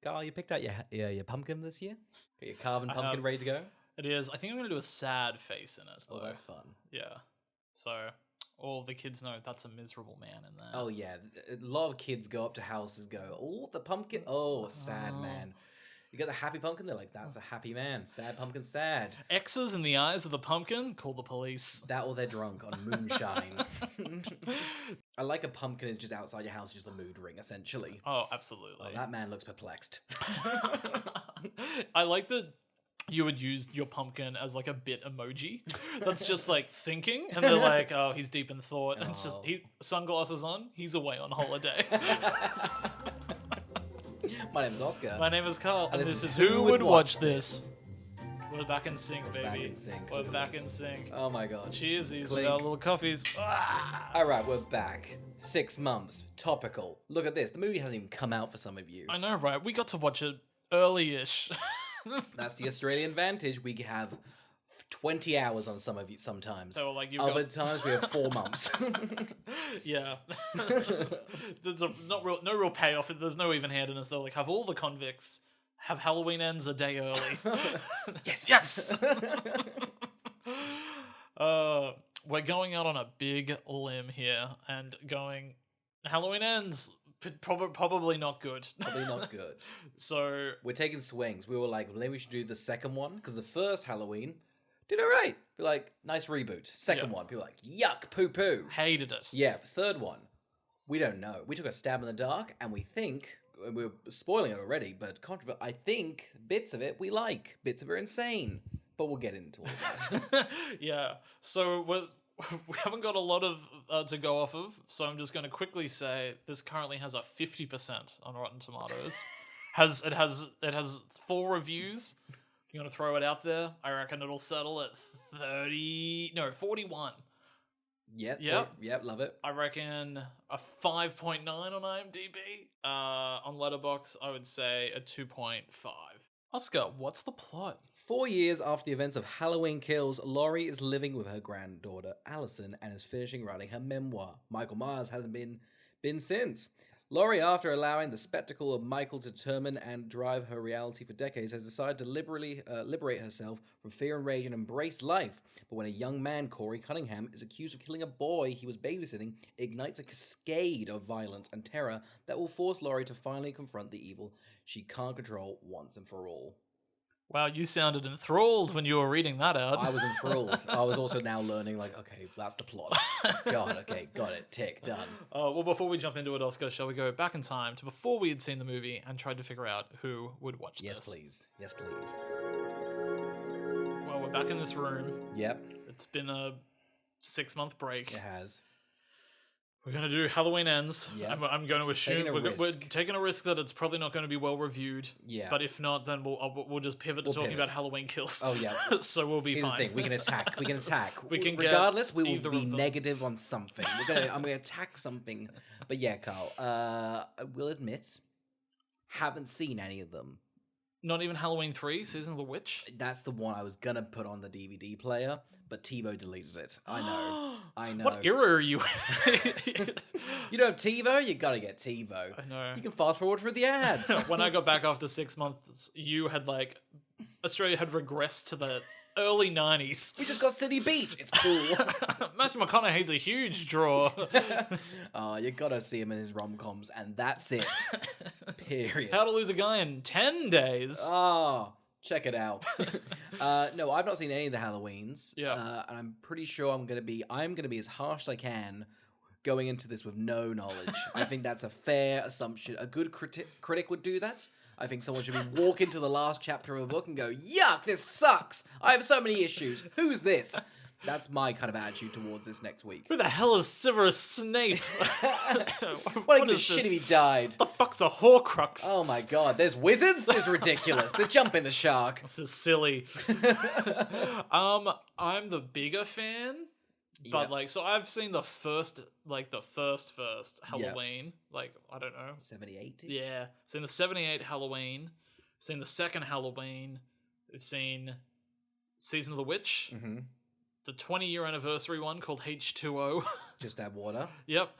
Carl, you picked out your pumpkin this year? Got your carving pumpkin ready to go? It is. I think I'm going to do a sad face in it. Oh, that's fun. Yeah. So all the kids know that's a miserable man in there. Oh, yeah. A lot of kids go up to houses go, oh, the pumpkin. Oh, sad man. You got the happy pumpkin, they're like, that's a happy man. Sad pumpkin, sad. X's in the eyes of the pumpkin, call the police. That or they're drunk on moonshine. I like a pumpkin is just outside your house, just a mood ring, essentially. Oh, absolutely. Oh, that man looks perplexed. I like that you would use your pumpkin as like a bit emoji. That's just like thinking, and they're like, oh, he's deep in thought. And it's just sunglasses on, he's away on holiday. My name is Oscar. My name is Carl, and this is Who Would Watch This? We're back in sync, baby. Back in sync. We're back in sync. Oh my god. Cheersies with our little coffees. Alright, we're back. 6 months. Topical. Look at this. The movie hasn't even come out for some of you. I know, right? We got to watch it early-ish. That's the Australian advantage. We have 20 hours on some of you sometimes. So, like, Other times we have 4 months. Yeah. There's no real payoff. There's no even-handedness, though. Like, have all the convicts have Halloween Ends a day early. Yes! Yes! We're going out on a big limb here and going Halloween Ends, probably not good. Probably not good. So we're taking swings. We were like, well, maybe we should do the second one, because the first Halloween did all right. We're like, nice reboot. Second one, people were like, yuck, poo-poo. Hated it. Yeah, third one, we don't know. We took a stab in the dark, and we think, we're spoiling it already, but I think bits of it we like. Bits of it are insane. But we'll get into all that. Yeah. So we haven't got a lot of to go off of, so I'm just going to quickly say this currently has a 50% on Rotten Tomatoes. It has 4 reviews. If you're going to throw it out there, I reckon it'll settle at 41. Yep, love it. I reckon a 5.9 on IMDb. On Letterboxd, I would say a 2.5. Oscar, what's the plot? 4 years after the events of Halloween Kills, Laurie is living with her granddaughter, Allison, and is finishing writing her memoir. Michael Myers hasn't been since. Laurie, after allowing the spectacle of Michael to determine and drive her reality for decades, has decided to liberate herself from fear and rage and embrace life. But when a young man, Corey Cunningham, is accused of killing a boy he was babysitting, it ignites a cascade of violence and terror that will force Laurie to finally confront the evil she can't control once and for all. Wow, you sounded enthralled when you were reading that out. I was enthralled. I was also now learning, like, okay, that's the plot. God, okay, got it. Tick, done. Well, before we jump into it, Oscar, shall we go back in time to before we had seen the movie and tried to figure out who would watch Yes, this? please. Yes, please. Well, we're back in this room. Yep. It's been a 6-month break. It has. We're going to do Halloween Ends. Yeah. I'm going to assume we're taking a risk that it's probably not going to be well reviewed. Yeah. But if not, then we'll just pivot to talking about Halloween Kills. Oh, yeah. So we'll be Here's fine. the thing. We can attack. Regardless, we will be negative on something. I'm going to attack something. But yeah, Carl, I will admit, haven't seen any of them. Not even Halloween 3, Season of the Witch? That's the one I was going to put on the DVD player, but TiVo deleted it. I know. What era are you in? You don't have TiVo? You got to get TiVo. I know. You can fast forward through the ads. When I got back after 6 months, you had Australia had regressed to the early 90s. We just got City Beach. It's cool. Matthew McConaughey's a huge draw. Oh, you gotta see him in his rom-coms, and that's it. Period. How to Lose a Guy in 10 Days. Oh, check it out. No, I've not seen any of the Halloweens. Yeah. And I'm pretty sure I'm gonna be as harsh as I can going into this with no knowledge. I think that's a fair assumption. A good critic would do that. I think someone should walk into the last chapter of a book and go, yuck, this sucks. I have so many issues. Who's this? That's my kind of attitude towards this next week. Who the hell is Severus Snape? What is shit if he died? What the fuck's a Horcrux? Oh my god, there's wizards? This is ridiculous. They're jumping the shark. This is silly. I'm the bigger fan. But so I've seen the first Halloween, I don't know, 78. Yeah, seen the 78 Halloween, seen the second Halloween, we've seen Season of the Witch, the 20-year anniversary one called H2O. Just add water. Yep.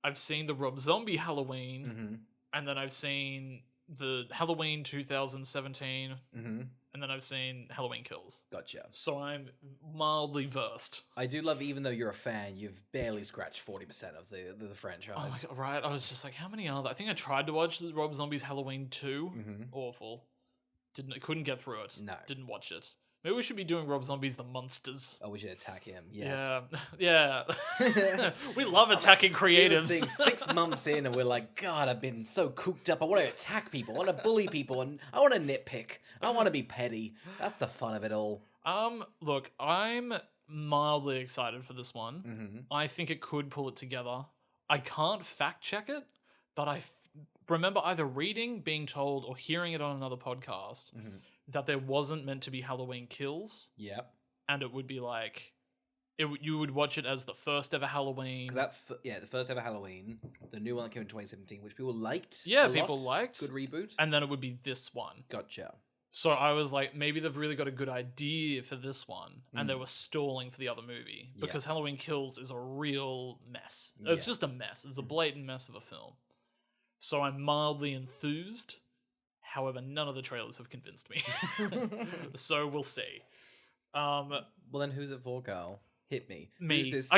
I've seen the Rob Zombie Halloween, and then I've seen the Halloween 2017, Mm-hmm. and then I've seen Halloween Kills. Gotcha. So I'm mildly versed. I do love, even though you're a fan, you've barely scratched 40% of the franchise. Oh my god, right? I was just like, how many are there? I think I tried to watch the Rob Zombie's Halloween 2. Mm-hmm. Awful. Couldn't get through it. No. Didn't watch it. Maybe we should be doing Rob Zombie's The Monsters. Oh, we should attack him. Yes. Yeah. We love attacking Here's the creatives. thing, 6 months in, and we're like, God, I've been so cooped up. I want to attack people. I want to bully people, and I want to nitpick. I want to be petty. That's the fun of it all. Look, I'm mildly excited for this one. Mm-hmm. I think it could pull it together. I can't fact check it, but I remember either reading, being told, or hearing it on another podcast that there wasn't meant to be Halloween Kills. Yep. And it would be like, you would watch it as the first ever Halloween. Because the first ever Halloween, the new one that came in 2017, which people liked. Yeah, people liked. Good reboot. And then it would be this one. Gotcha. So I was like, maybe they've really got a good idea for this one, and they were stalling for the other movie because Halloween Kills is a real mess. It's just a mess. It's a blatant mess of a film. So I'm mildly enthused. However, none of the trailers have convinced me. So we'll see. Well, then who's it for, Carl? Hit me. Me. Who's this?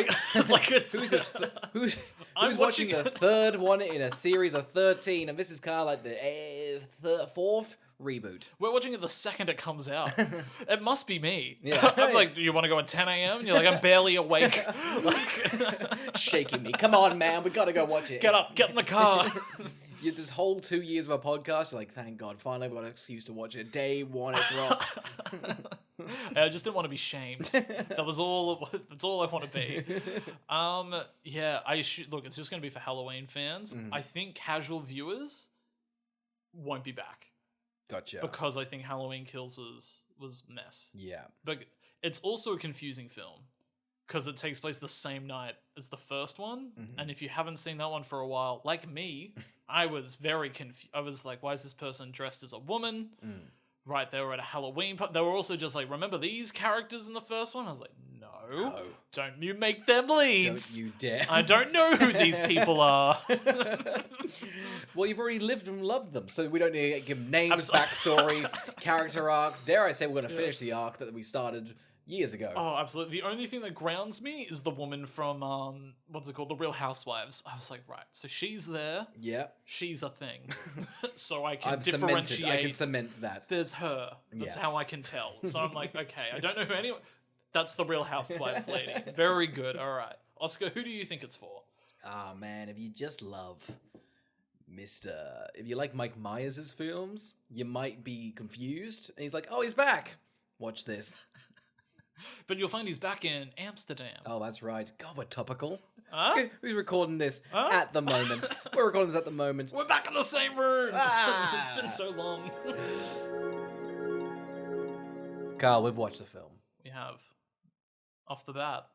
Who's this? Who's I'm watching watching the third one in a series of 13, and this is kind of like the fourth reboot. We're watching it the second it comes out. It must be me. Yeah. I'm like, do you want to go at 10 a.m.? And you're like, I'm barely awake. Shaking me. Come on, man. We got to go watch it. Get up, get in the car. This whole 2 years of a podcast, you're like, thank God, finally I've got an excuse to watch it. Day one, it drops. I just didn't want to be shamed. That's all I want to be. Yeah, look, it's just going to be for Halloween fans. I think casual viewers won't be back. Gotcha. Because I think Halloween Kills was mess. Yeah. But it's also a confusing film because it takes place the same night as the first one. And if you haven't seen that one for a while, like me, I was very confused. I was like, why is this person dressed as a woman? Right, they were at a Halloween party. They were also just like, remember these characters in the first one? I was like, no. Don't you make them leads. Don't you dare. I don't know who these people are. Well, you've already lived and loved them, so we don't need to give names, backstory, character arcs. Dare I say we're going to finish the arc that we started years ago. Oh, absolutely. The only thing that grounds me is the woman from, what's it called? The Real Housewives. I was like, right, so she's there. Yeah. She's a thing. So I can I can cement that. There's her. That's how I can tell. So I'm like, okay, I don't know who anyone... That's the Real Housewives lady. Very good. All right. Oscar, who do you think it's for? Ah, man, if you just love if you like Mike Myers' films, you might be confused. And he's like, oh, he's back. Watch this. But you'll find he's back in Amsterdam. Oh, that's right. God, we're topical. Huh? Who's recording this at the moment? We're recording this at the moment. We're back in the same room. It's been so long. Carl, we've watched the film. We have. Off the bat.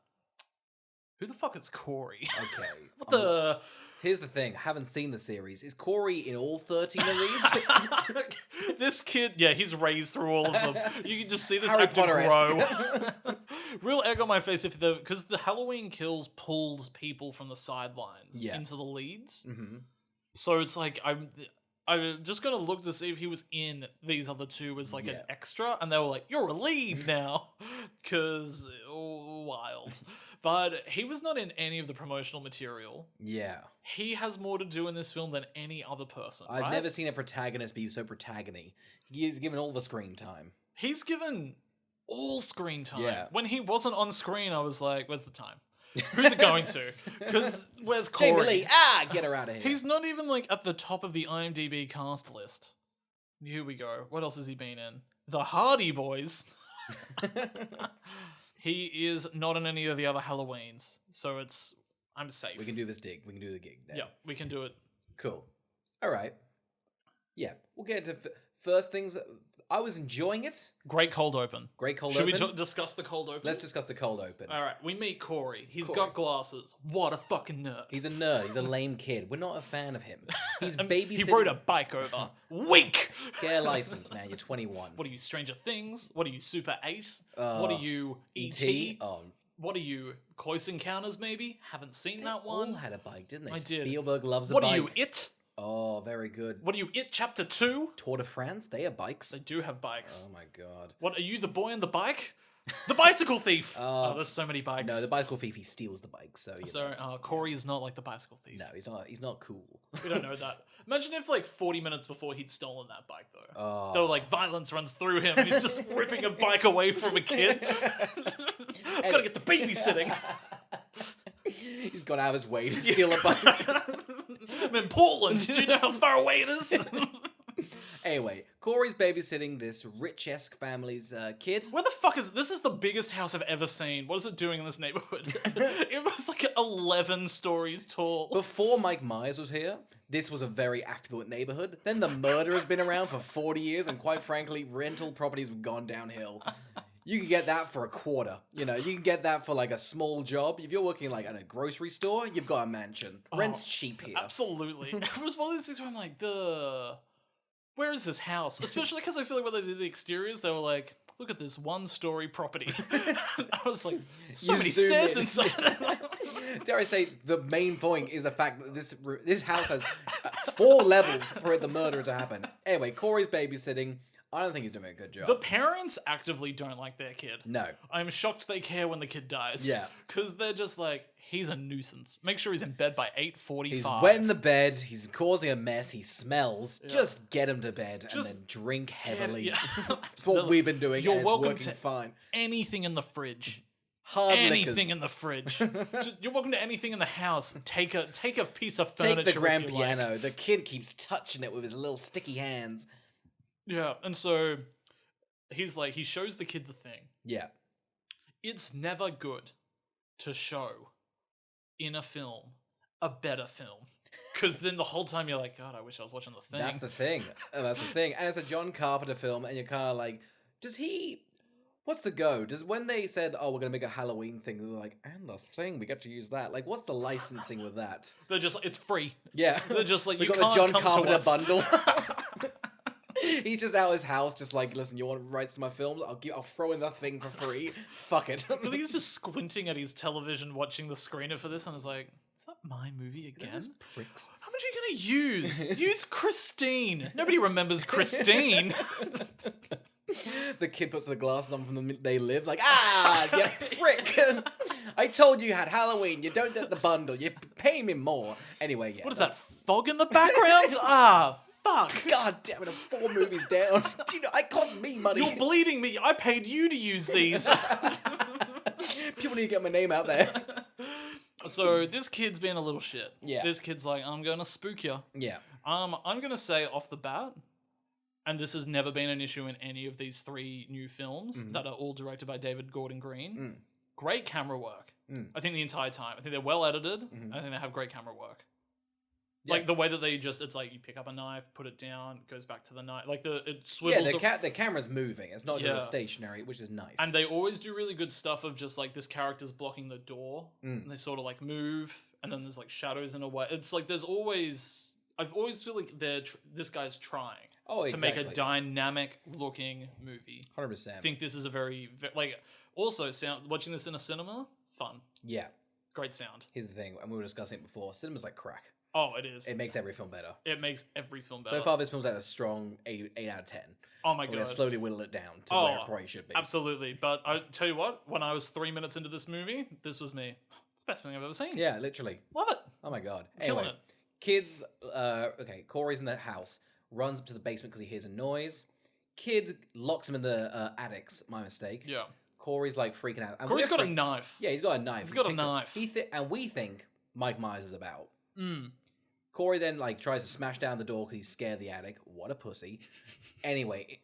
Who the fuck is Corey? Okay. What the... Here's the thing. I haven't seen the series. Is Corey in all 13 of these? This kid, yeah, he's raised through all of them. You can just see this Harry actor Potter-esque. grow. Real egg on my face because the Halloween Kills pulls people from the sidelines into the leads. So it's like I'm just gonna look to see if he was in these other two as like an extra, and they were like, "You're a lead now," because wild. But he was not in any of the promotional material. Yeah. He has more to do in this film than any other person. I've never seen a protagonist be so protagony. He's given all the screen time. He's given all screen time. Yeah. When he wasn't on screen, I was like, where's the time? Who's it going to? Because where's Corey? Jamie Lee, get her out of here. He's not even like at the top of the IMDb cast list. Here we go. What else has he been in? The Hardy Boys. He is not in any of the other Halloweens, so I'm safe. We can do this dig. We can do the gig now. Yeah, we can do it. Cool. All right. Yeah, we'll get into first things. I was enjoying it. Great cold open. Great cold open. open. Should we discuss the cold open? Let's discuss the cold open. All right, we meet Corey. He's got glasses. What a fucking nerd. He's a nerd. He's a lame kid. We're not a fan of him. He's babysitting. He rode a bike over. Weak! Get a license, man. You're 21. What are you, Stranger Things? What are you, Super 8? What are you, E.T.? What are you, Close Encounters maybe? Haven't seen that one. They all had a bike, didn't they? I did. Spielberg loves a What bike. are you, It? Oh, very good. What are you, It Chapter 2? Tour de France, they have bikes. They do have bikes. Oh my god. What, are you the boy on the bike? The bicycle thief! Oh, there's so many bikes. No, the bicycle thief, he steals the bike, so... Corey is not like the bicycle thief. No, he's not cool. We don't know that. Imagine if, like, 40 minutes before he'd stolen that bike, though. Oh. Though, like, violence runs through him, and he's just ripping a bike away from a kid. I've got to get to babysitting. He's gone out of his way to steal a bike. I'm in Portland. Do you know how far away it is? Anyway, Corey's babysitting this rich-esque family's kid. Where the fuck is this? Is the biggest house I've ever seen. What is it doing in this neighborhood? It was like 11 stories tall. Before Mike Myers was here, this was a very affluent neighborhood. Then the murder has been around for 40 years, and quite frankly, rental properties have gone downhill. You can get that for a quarter. You know, you can get that for like a small job. If you're working like at a grocery store, you've got a mansion. Rent's cheap here. Absolutely. It was one of those things where I'm like, where is this house? Especially because I feel like when they did the exteriors, they were like, look at this one-story property. I was like, so many stairs inside. Dare I say, the main point is the fact that this house has 4 levels for the murder to happen. Anyway, Corey's babysitting. I don't think he's doing a good job. The parents actively don't like their kid. No. I'm shocked they care when the kid dies. Yeah. Because they're just like, he's a nuisance. Make sure he's in bed by 8:45. He's wet in the bed. He's causing a mess. He smells. Yeah. Just get him to bed and then drink heavily. That's what we've been doing. You're and welcome it's working to fine. Anything in the fridge. Hard anything liquors. in the fridge. You're welcome to anything in the house. Take a piece of furniture. Take the grand if you piano. Like. The kid keeps touching it with his little sticky hands. Yeah, and so he's like, he shows the kid the thing. Yeah. It's never good to show in a film a better film. Because then the whole time you're like, God, I wish I was watching the thing. That's the thing. That's the thing. And it's a John Carpenter film, and you're kind of like, does he... What's the go? When they said, oh, we're going to make a Halloween thing, they were like, and the thing, we get to use that. Like, what's the licensing with that? They're just like, it's free. Yeah. They're just like, we you got can't the John come Carpenter to us. bundle. He's just out his house, just like, listen, you want rights to my films? I'll throw in the thing for free. Fuck it. I think he's just squinting at his television, watching the screener for this, and is like, is that my movie again? Those pricks. How much are you going to use? Use Christine. Nobody remembers Christine. The kid puts the glasses on from the minute they live, like, you prick! I told you had Halloween, you don't get the bundle, you pay me more. Anyway, yeah. What is that, fog in the background? Fuck. God damn it, I'm 4 movies down. Do you know, it cost me money. You're bleeding me, I paid you to use these. People need to get my name out there. So, this kid's being a little shit. Yeah. This kid's like, I'm gonna spook you. Yeah. I'm gonna say off the bat, and this has never been an issue in any of these 3 new films that are all directed by David Gordon Green. Great camera work. I think the entire time. I think they're well edited. I think they have great camera work. Yeah. Like the way that they it's like you pick up a knife, put it down, it goes back to the knife. Like it swivels. Yeah, the camera's moving. It's not just stationary, which is nice. And they always do really good stuff of just like this character's blocking the door, and they sort of like move, and then there's like shadows in a way. It's like I've always feel like this guy's trying to make a dynamic looking movie. 100%. I think this is a very like also watching this in a cinema, fun. Yeah. Great sound. Here's the thing, and we were discussing it before. Cinema's like crack. Oh, it is. It makes every film better. It makes every film better. So far, this film's at a strong 8 out of 10. Oh my We're god. going to slowly whittle it down to where it probably should be. Absolutely. But I tell you what, when I was 3 minutes into this movie, this was me. It's the best thing I've ever seen. Yeah, literally. Love it. Oh my god. Killing Anyway, it. kids, Corey's in the house, runs up to the basement because he hears a noise. Kid locks him in the attics, my mistake. Yeah. Corey's like freaking out. And Corey's got a knife. Yeah, he's got a knife. He's got a knife. And we think Mike Myers is about. Corey then like tries to smash down the door because he's scared of the attic. What a pussy. Anyway,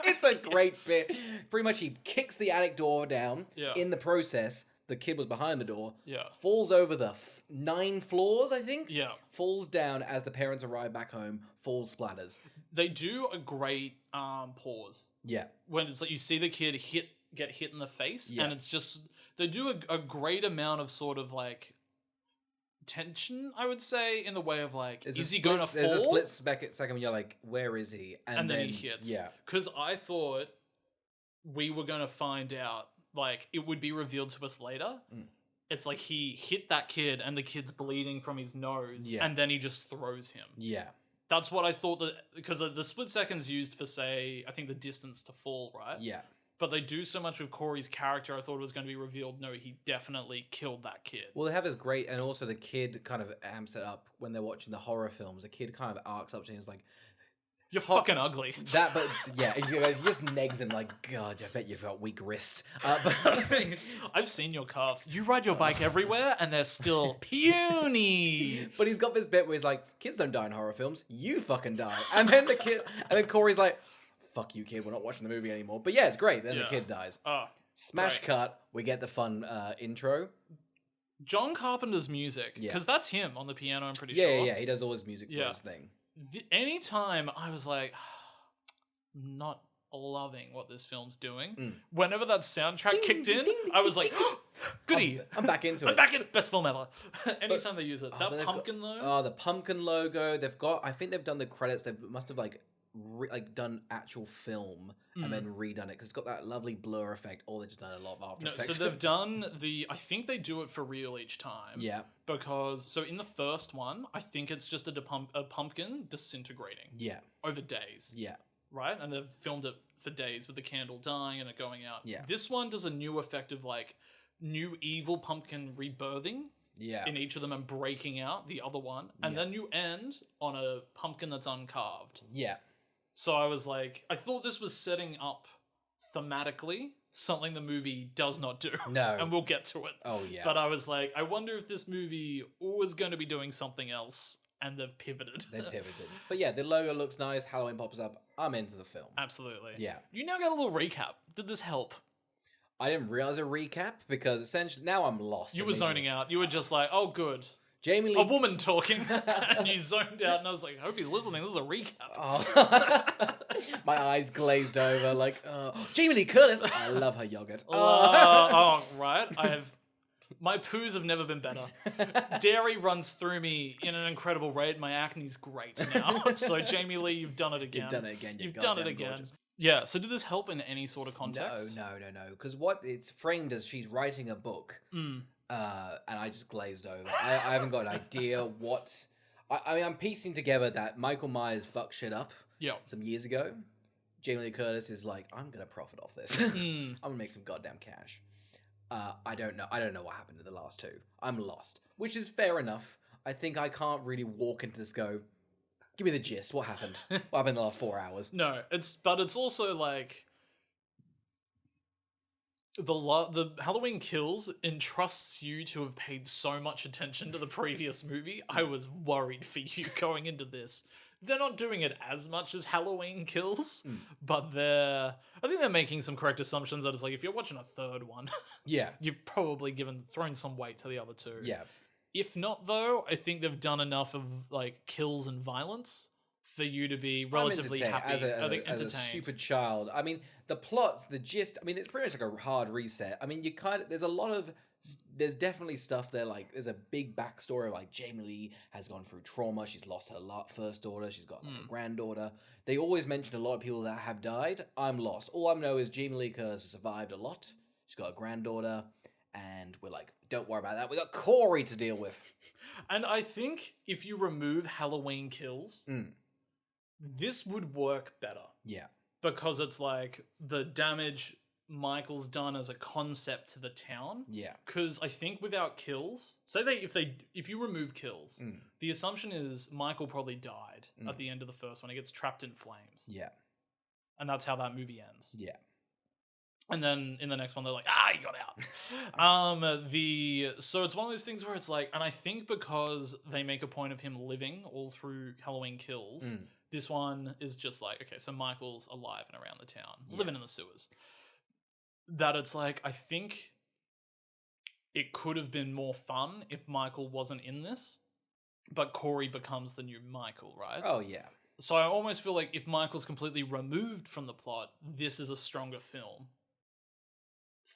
it's a great bit. Pretty much he kicks the attic door down. Yeah. In the process, the kid was behind the door. Yeah. Falls over the 9 floors, I think. Yeah. Falls down as the parents arrive back home. Falls, splatters. They do a great pause. Yeah. When it's like you see the kid get hit in the face, and it's just they do a great amount of sort of like tension, I would say, in the way of like, is he going to fall? There's a split second when you're like, where is he? And then he hits. Yeah. Because I thought we were going to find out, like, it would be revealed to us later it's like he hit that kid and the kid's bleeding from his nose, Yeah. and then he just throws him. Yeah. That's what I thought, that because the split second's used for, say, I think the distance to fall, right? Yeah. But they do so much with Corey's character, I thought it was going to be revealed, no, he definitely killed that kid. Well, they have this great, and also the kid kind of amps it up when they're watching the horror films. The kid kind of arcs up to him and is like, You're fucking ugly. that, but yeah, he just negs him like, God, I bet you've got weak wrists. But I've seen your calves. You ride your bike everywhere, and they're still puny. but he's got this bit where he's like, kids don't die in horror films. You fucking die. And then Corey's like, fuck you, kid. We're not watching the movie anymore. But yeah, it's great. Then the kid dies. Smash great. cut. We get the fun intro. John Carpenter's music, Yeah. because that's him on the piano, I'm pretty Yeah, sure. yeah, he does all his music for his thing. Anytime I was like, not loving what this film's doing, Mm. whenever that soundtrack kicked in, I was like, goody. I'm back into it. I'm back in it. Best film ever. Anytime they use it. That pumpkin, though. Oh, the pumpkin logo. I think they've done the credits. They must have done actual film and then redone it because it's got that lovely blur effect. Or they've just done a lot of After Effects. So they've done I think they do it for real each time. Yeah. So in the first one, I think it's just a pumpkin disintegrating. Yeah. Over days. Yeah. Right? And they've filmed it for days with the candle dying and it going out. Yeah. This one does a new effect of like new evil pumpkin rebirthing. Yeah. In each of them and breaking out the other one. And then you end on a pumpkin that's uncarved. Yeah. So I was like, I thought this was setting up thematically something the movie does not do. No. And we'll get to it. Oh, yeah. But I was like, I wonder if this movie was going to be doing something else and they've pivoted. But yeah, the logo looks nice. Halloween pops up. I'm into the film. Absolutely. Yeah. You now get a little recap. Did this help? I didn't realize a recap because essentially now I'm lost. You were zoning out. You were just like, oh, good. Jamie Lee... A woman talking, and you zoned out, and I was like, I hope he's listening. This is a recap. Oh. My eyes glazed over, like, Jamie Lee Curtis. I love her yogurt. Right. My poos have never been better. Dairy runs through me in an incredible rate. My acne's great now. So, Jamie Lee, you've done it again. You've done it again. You've done it again. Gorgeous. Yeah, so did this help in any sort of context? No. Because what it's framed as, she's writing a book. Mm. And I just glazed over. I haven't got an idea what... I mean, I'm piecing together that Michael Myers fucked shit up some years ago. Jamie Lee Curtis is like, I'm going to profit off this. I'm going to make some goddamn cash. I don't know. I don't know what happened to the last two. I'm lost. Which is fair enough. I think I can't really walk into this go, give me the gist. What happened? What happened in the last 4 hours? No, it's also like... The Halloween Kills entrusts you to have paid so much attention to the previous movie. I was worried for you going into this. They're not doing it as much as Halloween Kills, but I think they're making some correct assumptions that it's like, if you're watching a third one, you've probably thrown some weight to the other two. Yeah. If not, though, I think they've done enough of like kills and violence for you to be relatively happy. As a stupid child. I mean, the plots, the gist, I mean, it's pretty much like a hard reset. I mean, there's definitely stuff there, like, there's a big backstory of, like, Jamie Lee has gone through trauma, she's lost her first daughter, she's got a granddaughter. They always mention a lot of people that have died. I'm lost. All I know is Jamie Lee Curtis has survived a lot, she's got a granddaughter, and we're like, don't worry about that, we got Corey to deal with. And I think if you remove Halloween Kills... this would work better. Yeah. Because it's like the damage Michael's done as a concept to the town. Yeah. Because I think without kills, if you remove kills, the assumption is Michael probably died at the end of the first one. He gets trapped in flames. Yeah. And that's how that movie ends. Yeah. And then in the next one, they're like, he got out. So it's one of those things where it's like, and I think because they make a point of him living all through Halloween Kills, this one is just like, okay, so Michael's alive and around the town, living in the sewers. That it's like, I think it could have been more fun if Michael wasn't in this, but Corey becomes the new Michael, right? Oh, yeah. So I almost feel like if Michael's completely removed from the plot, this is a stronger film.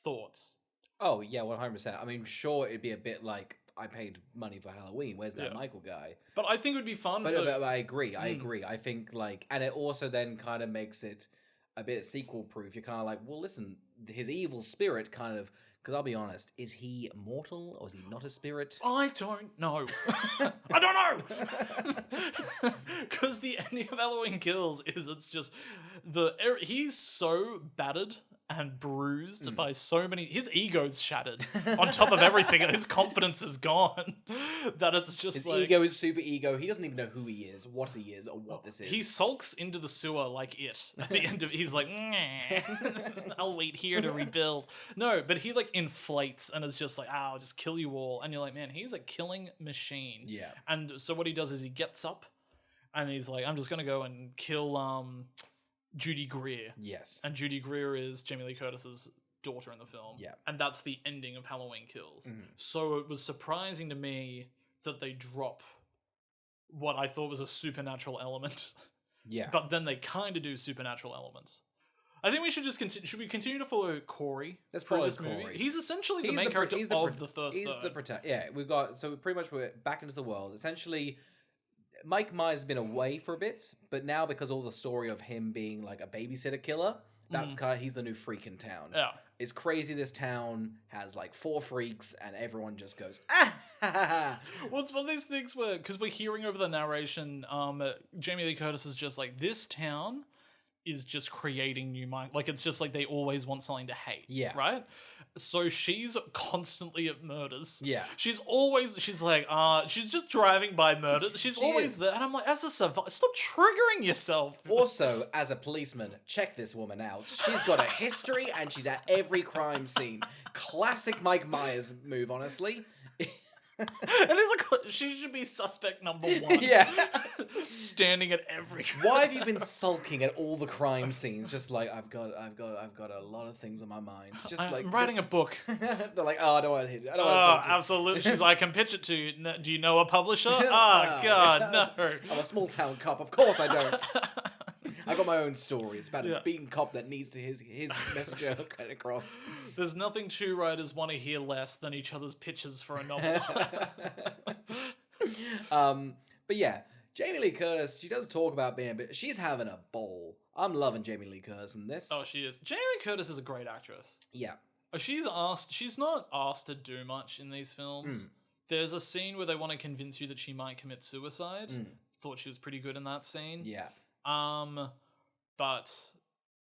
Thoughts? Oh, yeah, 100%. I mean, sure, it'd be a bit like, I paid money for Halloween. Where's that Michael guy? But I think it would be fun. But I agree. I think, like, and it also then kind of makes it a bit sequel proof. You're kind of like, well, listen, his evil spirit kind of Because I'll be honest, is he mortal or is he not a spirit? I don't know. I don't know. Because the ending of Halloween Kills is it's just he's so battered and bruised by so many. His ego's shattered on top of everything, and his confidence is gone. That it's just His like ego is super ego. He doesn't even know who he is, or what this is. he sulks into the sewer like it. At the end of he's like, I'll wait here to rebuild. No, but he like inflates and is just like, I'll just kill you all. And you're like, man, he's a killing machine. Yeah. And so what he does is he gets up and he's like, I'm just gonna go and kill Judy Greer. Yes. And Judy Greer is Jamie Lee Curtis's daughter in the film. Yeah. And that's the ending of Halloween Kills. Mhm. So it was surprising to me that they drop what I thought was a supernatural element. Yeah. But then they kind of do supernatural elements. I think we should just continue. Should we continue to follow Corey Let's through follow this movie? Corey. He's essentially the main character of the first He's third. the protector. Yeah, we've got... So pretty much we're back into the world. Essentially, Mike Myers has been away for a bit, but now because all the story of him being like a babysitter killer, that's kind of... He's the new freak in town. Yeah. It's crazy this town has like 4 freaks and everyone just goes, ah! Well, it's one of these things where, because we're hearing over the narration, Jamie Lee Curtis is just like, this town is just creating new mind. Like, it's just like they always want something to hate. Yeah. Right? So she's constantly at murders. Yeah. She's like, she's just driving by murders. She's always there. And I'm like, as a survivor, stop triggering yourself. Also, as a policeman, check this woman out. She's got a history and she's at every crime scene. Classic Mike Myers move, honestly. She should be suspect number 1. Yeah. Standing at every. Why have you been sulking at all the crime scenes? Just like I've got a lot of things on my mind. Just like I'm writing a book. They're like, oh, I don't want to hit. I don't want to Oh, talk to you. absolutely. She's like, I can pitch it to you. No, do you know a publisher? Oh, God, no. I'm a small town cop. Of course I don't. I got my own story. It's about a beaten cop that needs to his message get across. There's nothing two writers want to hear less than each other's pitches for a novel. But yeah, Jamie Lee Curtis, she does talk about being a bit... She's having a ball. I'm loving Jamie Lee Curtis in this. Oh, she is. Jamie Lee Curtis is a great actress. Yeah. She's not asked to do much in these films. There's a scene where they want to convince you that she might commit suicide. Thought she was pretty good in that scene. Yeah. But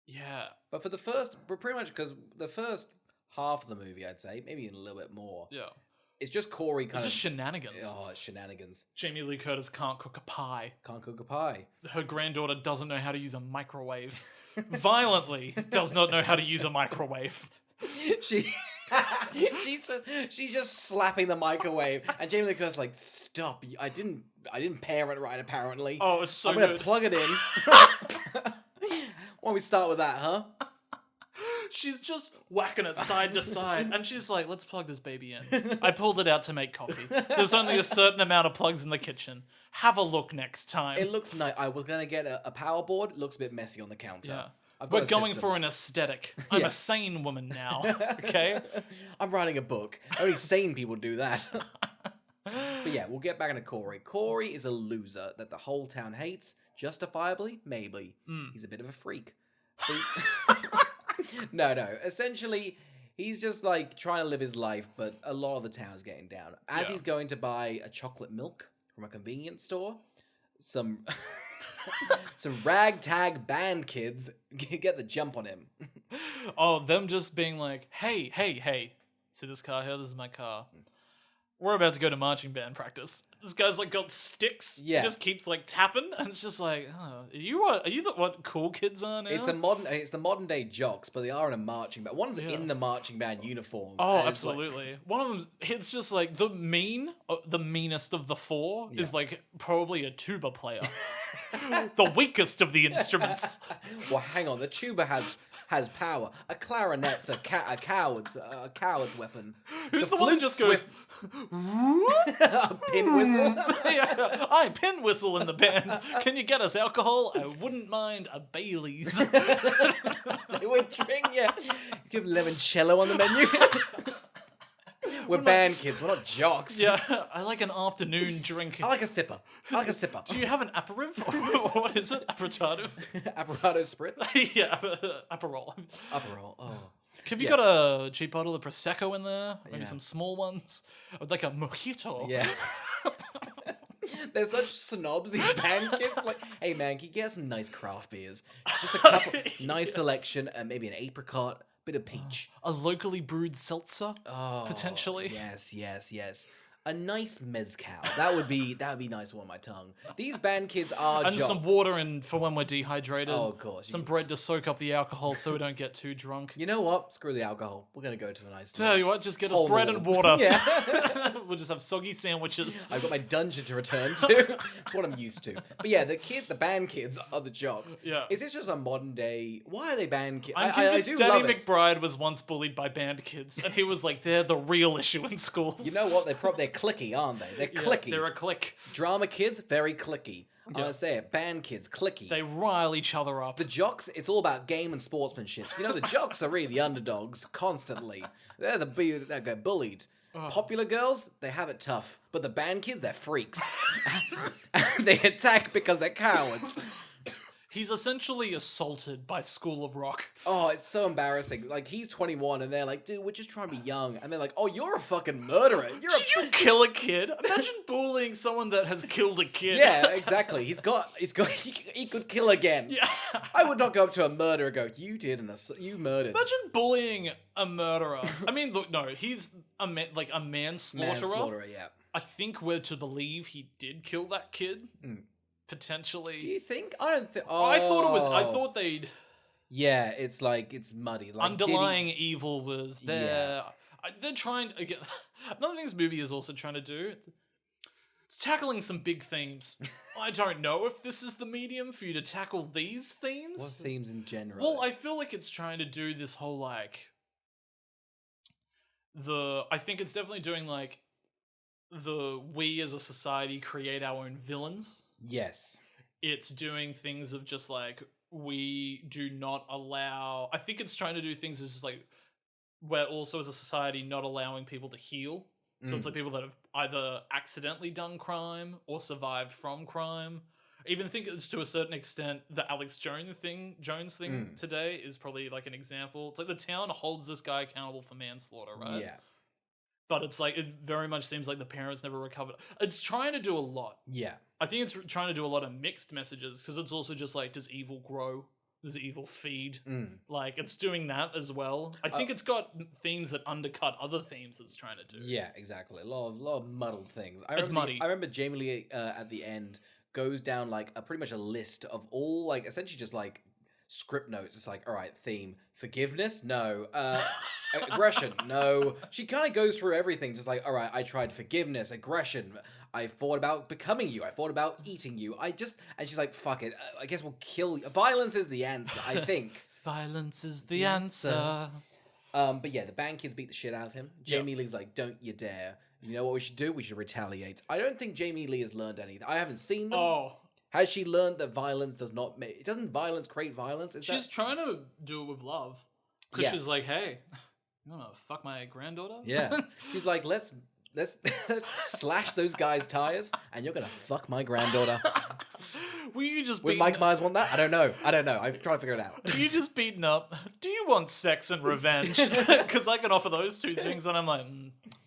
yeah. But pretty much because the first half of the movie, I'd say, maybe even a little bit more. Yeah. It's just Corey It's just shenanigans. Oh, it's shenanigans. Jamie Lee Curtis can't cook a pie. Can't cook a pie. Her granddaughter doesn't know how to use a microwave. Violently does not know how to use a microwave. She's just slapping the microwave, and Jamie Lee Curtis is like, stop! I didn't parent right. Apparently. Oh, it's so I'm gonna good. plug it in. Why don't we start with that, huh? She's just whacking it side to side, and she's like, let's plug this baby in. I pulled it out to make coffee. There's only a certain amount of plugs in the kitchen. Have a look next time. It looks nice. I was gonna get a power board. It looks a bit messy on the counter. Yeah. I've got We're a going system. for an aesthetic. I'm a sane woman now, okay? I'm writing a book. Only sane people do that. But yeah, we'll get back into Corey. Corey is a loser that the whole town hates. Justifiably? Maybe. He's a bit of a freak. No. Essentially, he's just like trying to live his life, but a lot of the town's getting down. As he's going to buy a chocolate milk from a convenience store, some ragtag band kids get the jump on him. Oh, them just being like, hey, see this car here? This is my car. We're about to go to marching band practice. This guy's like got sticks. Yeah. He just keeps like tapping, and it's just like, oh, are you what cool kids are now? It's the modern day jocks, but they are in a marching band. One's in the marching band uniform. Oh, and it's absolutely. One of them, it's just like the meanest of the four is like probably a tuba player. The weakest of the instruments. Well, hang on. The tuba has power. A clarinet's a coward's weapon. Who's the one that just goes? A pin whistle. Yeah, I pin whistle in the band. Can you get us alcohol? I wouldn't mind a Bailey's. They would drink, yeah. You have limoncello on the menu. We're band kids. We're not jocks. Yeah, I like an afternoon drink. I like a sipper. Do you have an aperitif? What is it? Aperitif? Apparato spritz. Yeah, Aperol. Aperol. Oh. Have you Yeah. got a cheap bottle of Prosecco in there? Maybe Yeah. some small ones? Or like a mojito? Yeah. They're such snobs, these band kids. Like, hey man, can you get some nice craft beers? Just a couple, nice selection, maybe an apricot, bit of peach. A locally brewed seltzer? Oh, Potentially. yes. A nice mezcal. That would be nice on my tongue. These band kids are And some jocks. water in for when we're dehydrated. Oh, of course. Some bread to soak up the alcohol so we don't get too drunk. You know what? Screw the alcohol. We're gonna go to a nice. Tell you what, just get us Whole bread meal. and water. Yeah. We'll just have soggy sandwiches. I've got my dungeon to return to. It's what I'm used to. But yeah, the band kids are the jocks. Yeah. Is this just a modern day? Why are they band kids? I'm I convinced do Danny love it. McBride was once bullied by band kids, and he was like, "They're the real issue in schools." You know what? They're clicky, aren't they? They're Yeah, clicky. they're a clique. Drama kids, very clicky. I'm Yeah. gonna say it. Band kids, clicky. They rile each other up. The jocks, it's all about game and sportsmanship. You know, the jocks are really the underdogs constantly. They're that get bullied. Popular girls, they have it tough. But the band kids, they're freaks. They attack because they're cowards. He's essentially assaulted by School of Rock. Oh, it's so embarrassing. Like, he's 21 and they're like, dude, we're just trying to be young. And they're like, oh, you're a fucking murderer. You're Did you kill a kid? Imagine bullying someone that has killed a kid. Yeah, exactly. He could kill again. Yeah. I would not go up to a murderer and go, you did you murdered. Imagine bullying a murderer. I mean, look, no, he's a manslaughterer. Manslaughterer, yeah. I think we're to believe he did kill that kid. Potentially. Do you think? I don't think. I thought they'd Yeah, it's like it's muddy. Like, underlying evil was there. Yeah. They're trying again. Another thing this movie is also trying to do. It's tackling some big themes. I don't know if this is the medium for you to tackle these themes. What themes in general? Well, I feel like it's trying to do this whole like I think it's definitely doing like we as a society create our own villains. Yes. It's doing things of just like we do not allow. I think it's trying to do things as just like we're also as a society not allowing people to heal. So it's like people that have either accidentally done crime or survived from crime. I even think it's to a certain extent the Alex Jones thing today is probably like an example. It's like the town holds this guy accountable for manslaughter, right? Yeah. But it's like it very much seems like the parents never recovered. It's trying to do a lot. Yeah. I think it's trying to do a lot of mixed messages because it's also just like, does evil grow? Does evil feed? Like, it's doing that as well. I think it's got themes that undercut other themes it's trying to do. Yeah, exactly. A lot of muddled things. It's muddy. I remember Jamie Lee at the end goes down like pretty much a list of all like essentially just like script notes. It's like, all right, theme, forgiveness, no, aggression, no. She kind of goes through everything, just like, all right, I tried forgiveness, aggression. I thought about becoming you. I thought about eating you. And she's like, fuck it. I guess we'll kill you. Violence is the answer, I think. Violence is the answer. But yeah, the band kids beat the shit out of him. Jamie Lee's like, don't you dare. You know what we should do? We should retaliate. I don't think Jamie Lee has learned anything. I haven't seen them. Oh. Has she learned that violence does not make... Doesn't violence create violence? She's trying to do it with love. Because Yeah. she's like, hey, you want to fuck my granddaughter? Yeah. She's like, let's slash those guys' tires, and you're gonna fuck my granddaughter. Were you just Would Mike Myers want that? I don't know. I'm trying to figure it out. Were you just beaten up? Do you want sex and revenge? Because I can offer those two things, and I'm like,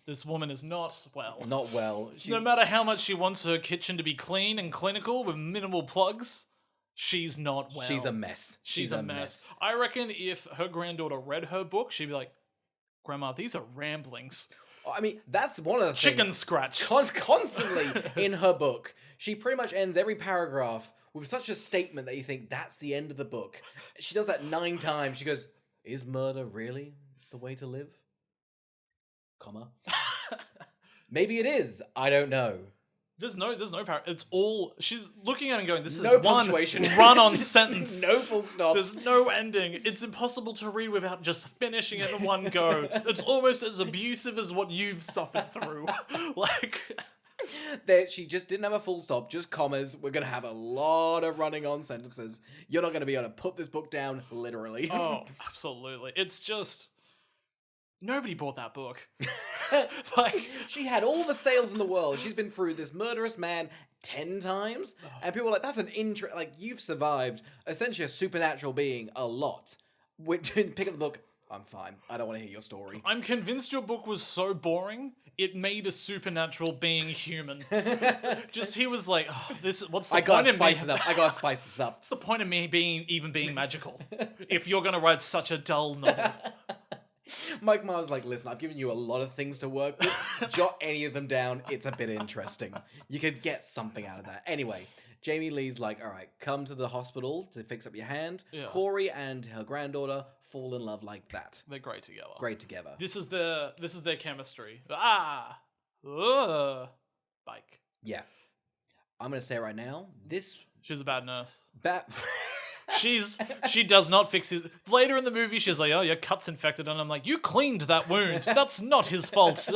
this woman is not well. Not well. No matter how much she wants her kitchen to be clean and clinical with minimal plugs, she's not well. She's a mess. She's a mess. I reckon if her granddaughter read her book, she'd be like, Grandma, these are ramblings. I mean, that's one of the Chicken things. scratch. Constantly in her book, she pretty much ends every paragraph with such a statement that you think that's the end of the book. She does that 9 times. She goes, "Is murder really the way to live?" Comma. Maybe it is. I don't know. There's no it's all she's looking at it and going, this is No one punctuation. run-on sentence. No full stop. There's no ending. It's impossible to read without just finishing it in one go. It's almost as abusive as what you've suffered through. Like, She just didn't have a full stop, just commas. We're going to have a lot of running on sentences. You're not going to be able to put this book down, literally. oh, absolutely. It's just nobody bought that book. Like, she had all the sales in the world. She's been through this murderous man 10 times. And people are like, that's an like, you've survived essentially a supernatural being a lot. Which, pick up the book. I'm fine. I don't want to hear your story. I'm convinced your book was so boring, it made a supernatural being human. Just he was like, oh, what's the I point gotta of me? spice it up. I gotta spice this up. What's the point of me even being magical if you're gonna write such a dull novel? Mike Mars like, listen, I've given you a lot of things to work with. Jot any of them down. It's a bit interesting. You could get something out of that. Anyway, Jamie Lee's like, all right, come to the hospital to fix up your hand. Yeah. Corey and her granddaughter fall in love like that. They're great together. Great together. This is their chemistry. Bike. Yeah. I'm gonna say it right now. She's a bad nurse. Bat. She does not fix his. Later in the movie, she's like, "Oh, your cut's infected," and I'm like, "You cleaned that wound. That's not his fault."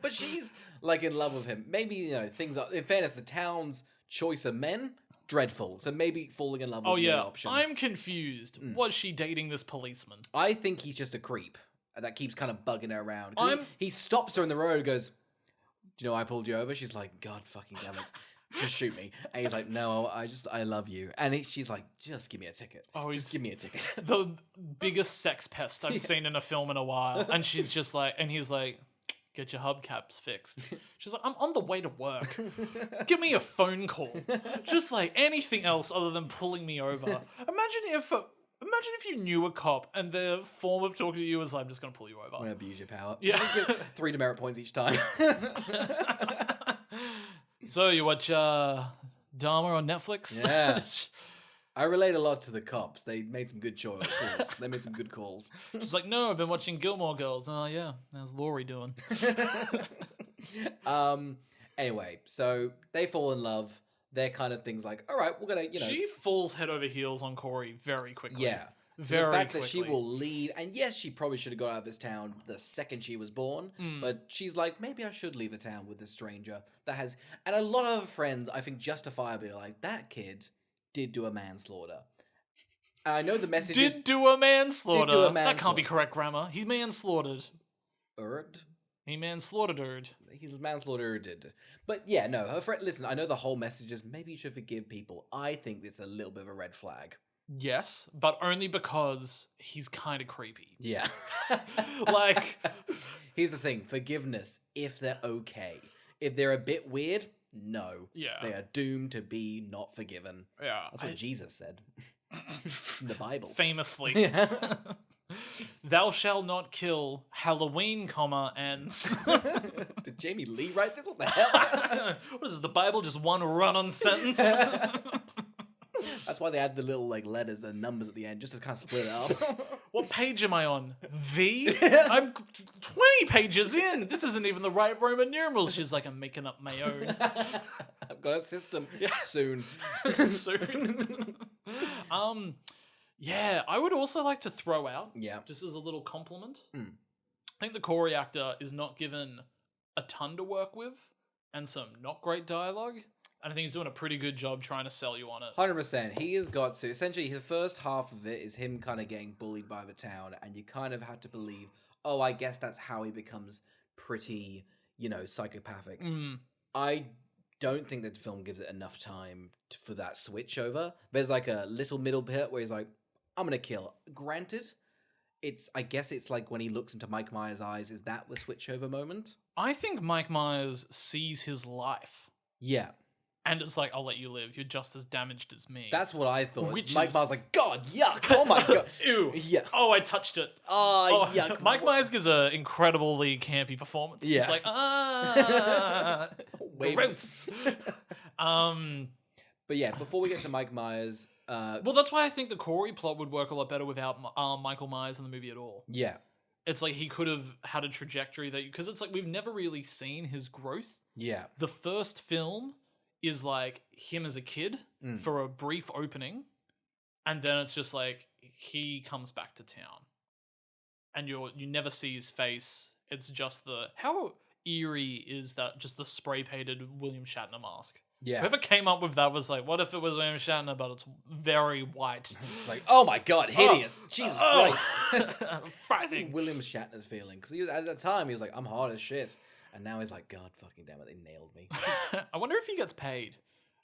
But she's like in love with him. Maybe things are. In fairness, the town's choice of men dreadful. So maybe falling in love was the option. I'm confused. Was she dating this policeman? I think he's just a creep that keeps kind of bugging her around. He stops her in the road and goes, "Do you know I pulled you over?" She's like, "God fucking damn it. Just shoot me." And he's like, "No, I love you." And she's like, "Just give me a ticket. Just give me a ticket." The biggest sex pest I've seen in a film in a while. And she's just like, and he's like, "Get your hubcaps fixed." She's like, "I'm on the way to work. Give me a phone call." Just like anything else other than pulling me over. Imagine if you knew a cop and their form of talking to you was like, "I'm just going to pull you over." I'm going to abuse your power. Yeah. 3 demerit points each time. So you watch Dharma on Netflix? Yeah. I relate a lot to the cops. They made some good calls. They made some good calls. She's like, "No, I've been watching Gilmore Girls." "Oh yeah, how's Laurie doing?" Anyway, so they fall in love. They're kind of things like, all right, we're gonna, She falls head over heels on Corey very quickly. Yeah. Very the fact quickly. that she will leave, and yes, she probably should have got out of this town the second she was born, but she's like, maybe I should leave the town with this stranger that has, and a lot of her friends, I think, justifiably are like, that kid did do a manslaughter. And I know the message Did do a manslaughter. That can't manslaughter. be correct grammar. He's manslaughtered. Erd? He manslaughtered. He's manslaughtered. But yeah, no, her friend, listen, I know the whole message is maybe you should forgive people. I think it's a little bit of a red flag. Yes, but only because he's kind of creepy. Yeah. Like, here's the thing, forgiveness, if they're okay. If they're a bit weird, no. Yeah. They are doomed to be not forgiven. yeah. That's what Jesus said. In the Bible. Famously. Yeah. Thou shalt not kill, Halloween, ends. Did Jamie Lee write this? What the hell? What is this, the Bible? Just one run-on sentence? That's why they add the little letters and numbers at the end, just to kind of split it up. What page am I on? V? I'm 20 pages in. This isn't even the right Roman numerals. She's like, I'm making up my own. I've got a system. Soon. Soon. Yeah, I would also like to throw out, just as a little compliment, I think the Corey actor is not given a ton to work with and some not great dialogue. And I think he's doing a pretty good job trying to sell you on it. 100%. He has got to. Essentially, the first half of it is him kind of getting bullied by the town, and you kind of have to believe, oh, I guess that's how he becomes pretty, psychopathic. I don't think that the film gives it enough time for that switch over. There's like a little middle bit where he's like, I'm going to kill. Granted, I guess it's like when he looks into Mike Myers' eyes, is that the switch over moment? I think Mike Myers sees his life. Yeah. And it's like, I'll let you live. You're just as damaged as me. That's what I thought. Which Mike is- Myers like, God, yuck. Oh my God. Ew. Yeah. Oh, I touched it. Oh, yuck. Mike Myers gives an incredibly campy performance. Yeah. It's like, Wave. gross. But yeah, before we get to Mike Myers, Well, that's why I think the Corey plot would work a lot better without Michael Myers in the movie at all. yeah. It's like he could have had a trajectory because it's like we've never really seen his growth. Yeah. The first film is like him as a kid for a brief opening, and then it's just like he comes back to town, and you never see his face. It's just how eerie is that? Just the spray painted William Shatner mask. Yeah. Whoever came up with that was like, what if it was William Shatner, but it's very white? It's like, oh my God, hideous. Jesus Christ. Frightening. William Shatner's feeling. Because at the time, he was like, I'm hard as shit. And now he's like, God fucking damn it, they nailed me. I wonder if he gets paid.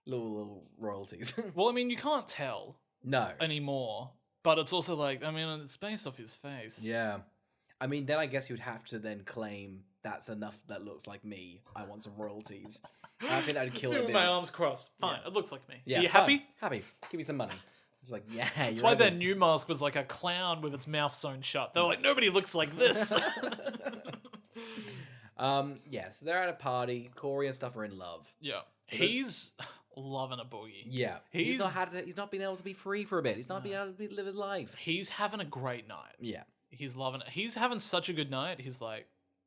little royalties. Well, I mean, you can't tell No. anymore. But it's also like, I mean, it's based off his face. Yeah. I mean, then I guess you'd have to then claim that's enough that looks like me. I want some royalties. I think that'd kill It's it me a with bit. my arms crossed. Fine, it looks like me. Yeah, Are you fine. happy? Happy. Give me some money. It's like, yeah, That's why their new mask was like a clown with its mouth sewn shut. They were like, nobody looks like this. Yeah, so they're at a party. Corey and stuff are in love. Yeah. He's loving a boogie. Yeah. He's He's not been able to be free for a bit. He's not been able to live his life. He's having a great night. Yeah. He's loving it. He's having such a good night. He's like,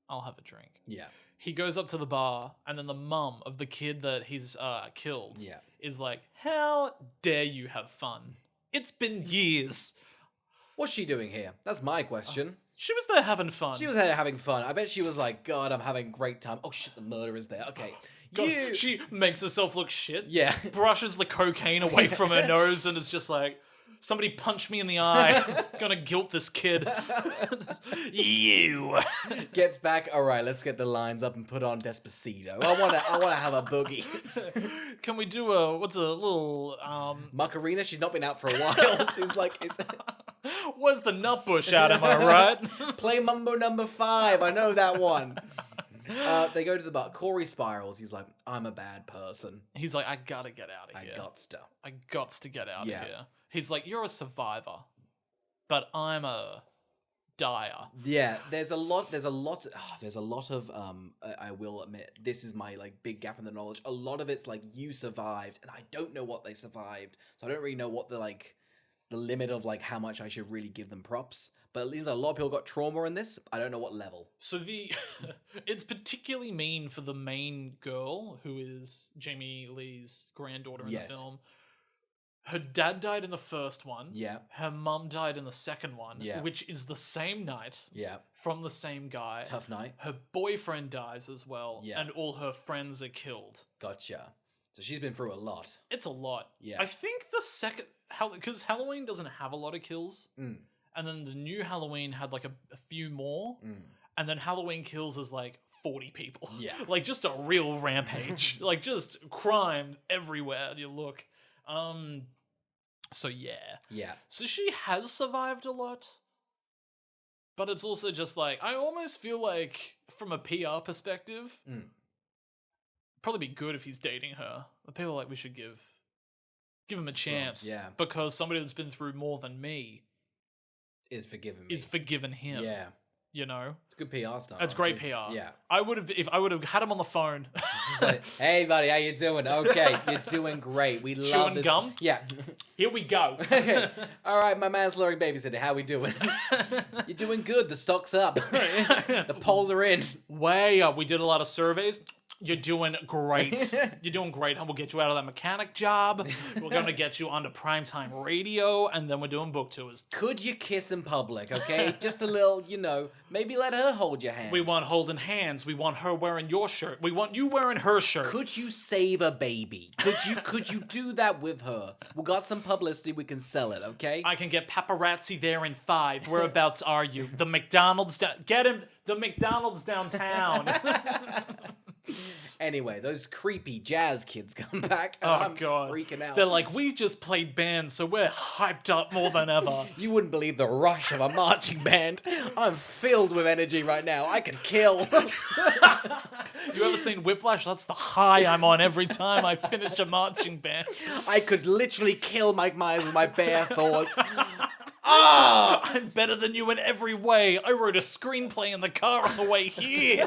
I'll have a drink. Yeah. He goes up to the bar, and then the mum of the kid that he's killed is like, how dare you have fun? It's been years. What's she doing here? That's my question. She was there having fun. She was there having fun. I bet she was like, God, I'm having a great time. Oh shit, the murderer's there. Okay. God, she makes herself look shit. Yeah. Brushes the cocaine away from her nose and is just like, somebody punch me in the eye. Gonna guilt this kid. You. Gets back. All right, let's get the lines up and put on Despacito. I wanna have a boogie. Can we do a little Macarena? She's not been out for a while. She's like, where's the nut bush out? Am I right? play Mambo number 5. I know that one. They go to the bar. Corey spirals. He's like, I'm a bad person. He's like, I gotta get out of here. I I gots to get out of here. He's like, you're a survivor, but I'm a dyer. Yeah, there's a lot of I will admit, this is my like big gap in the knowledge. A lot of it's like, you survived, and I don't know what they survived, so I don't really know what the limit of like how much I should really give them props. But at least a lot of people got trauma in this. I don't know what level. So it's particularly mean for the main girl, who is Jamie Lee's granddaughter in the film. Her dad died in the first one. Yeah. Her mum died in the second one. Yeah. Which is the same night. Yeah. From the same guy. Tough night. Her boyfriend dies as well. Yeah. And all her friends are killed. Gotcha. So she's been through a lot. It's a lot. Yeah. I think the second... Because Halloween doesn't have a lot of kills. And then the new Halloween had like a few more. And then Halloween Kills is like 40 people. Yeah. Like just a real rampage. Like just crime everywhere you look. So yeah. Yeah. So she has survived a lot. But it's also just like, I almost feel like from a PR perspective, probably be good if he's dating her. But people are like, we should give him a chance. Yeah. Because somebody that's been through more than me is forgiven me. is forgiven him. Yeah. You know? It's good PR stuff. It's great PR. Yeah. If I would have had him on the phone. It's like, hey buddy, how you doing? Okay, you're doing great. We love Chewing this. gum? Yeah. Here we go. Okay. All right, my manslaughter babysitter, how we doing? You're doing good. The stock's up. The polls are in. Way up. We did a lot of surveys. You're doing great. You're doing great. We'll get you out of that mechanic job. We're going to get you onto primetime radio, and then we're doing book tours. Could you kiss in public, okay? Just a little, maybe let her hold your hand. We want holding hands. We want her wearing your shirt. We want you wearing her shirt. Could you save a baby? Could you do that with her? We got some publicity, we can sell it, okay? I can get paparazzi there in 5. Whereabouts are you? The McDonald's get him. The McDonald's downtown. Anyway, those creepy jazz kids come back, and I'm freaking out. They're like, we just played band, so we're hyped up more than ever. You wouldn't believe the rush of a marching band. I'm filled with energy right now. I could kill. You ever seen Whiplash? That's the high I'm on every time I finish a marching band. I could literally kill Mike Myers with my bare thoughts. Ah! I'm better than you in every way. I wrote a screenplay in the car on the way here.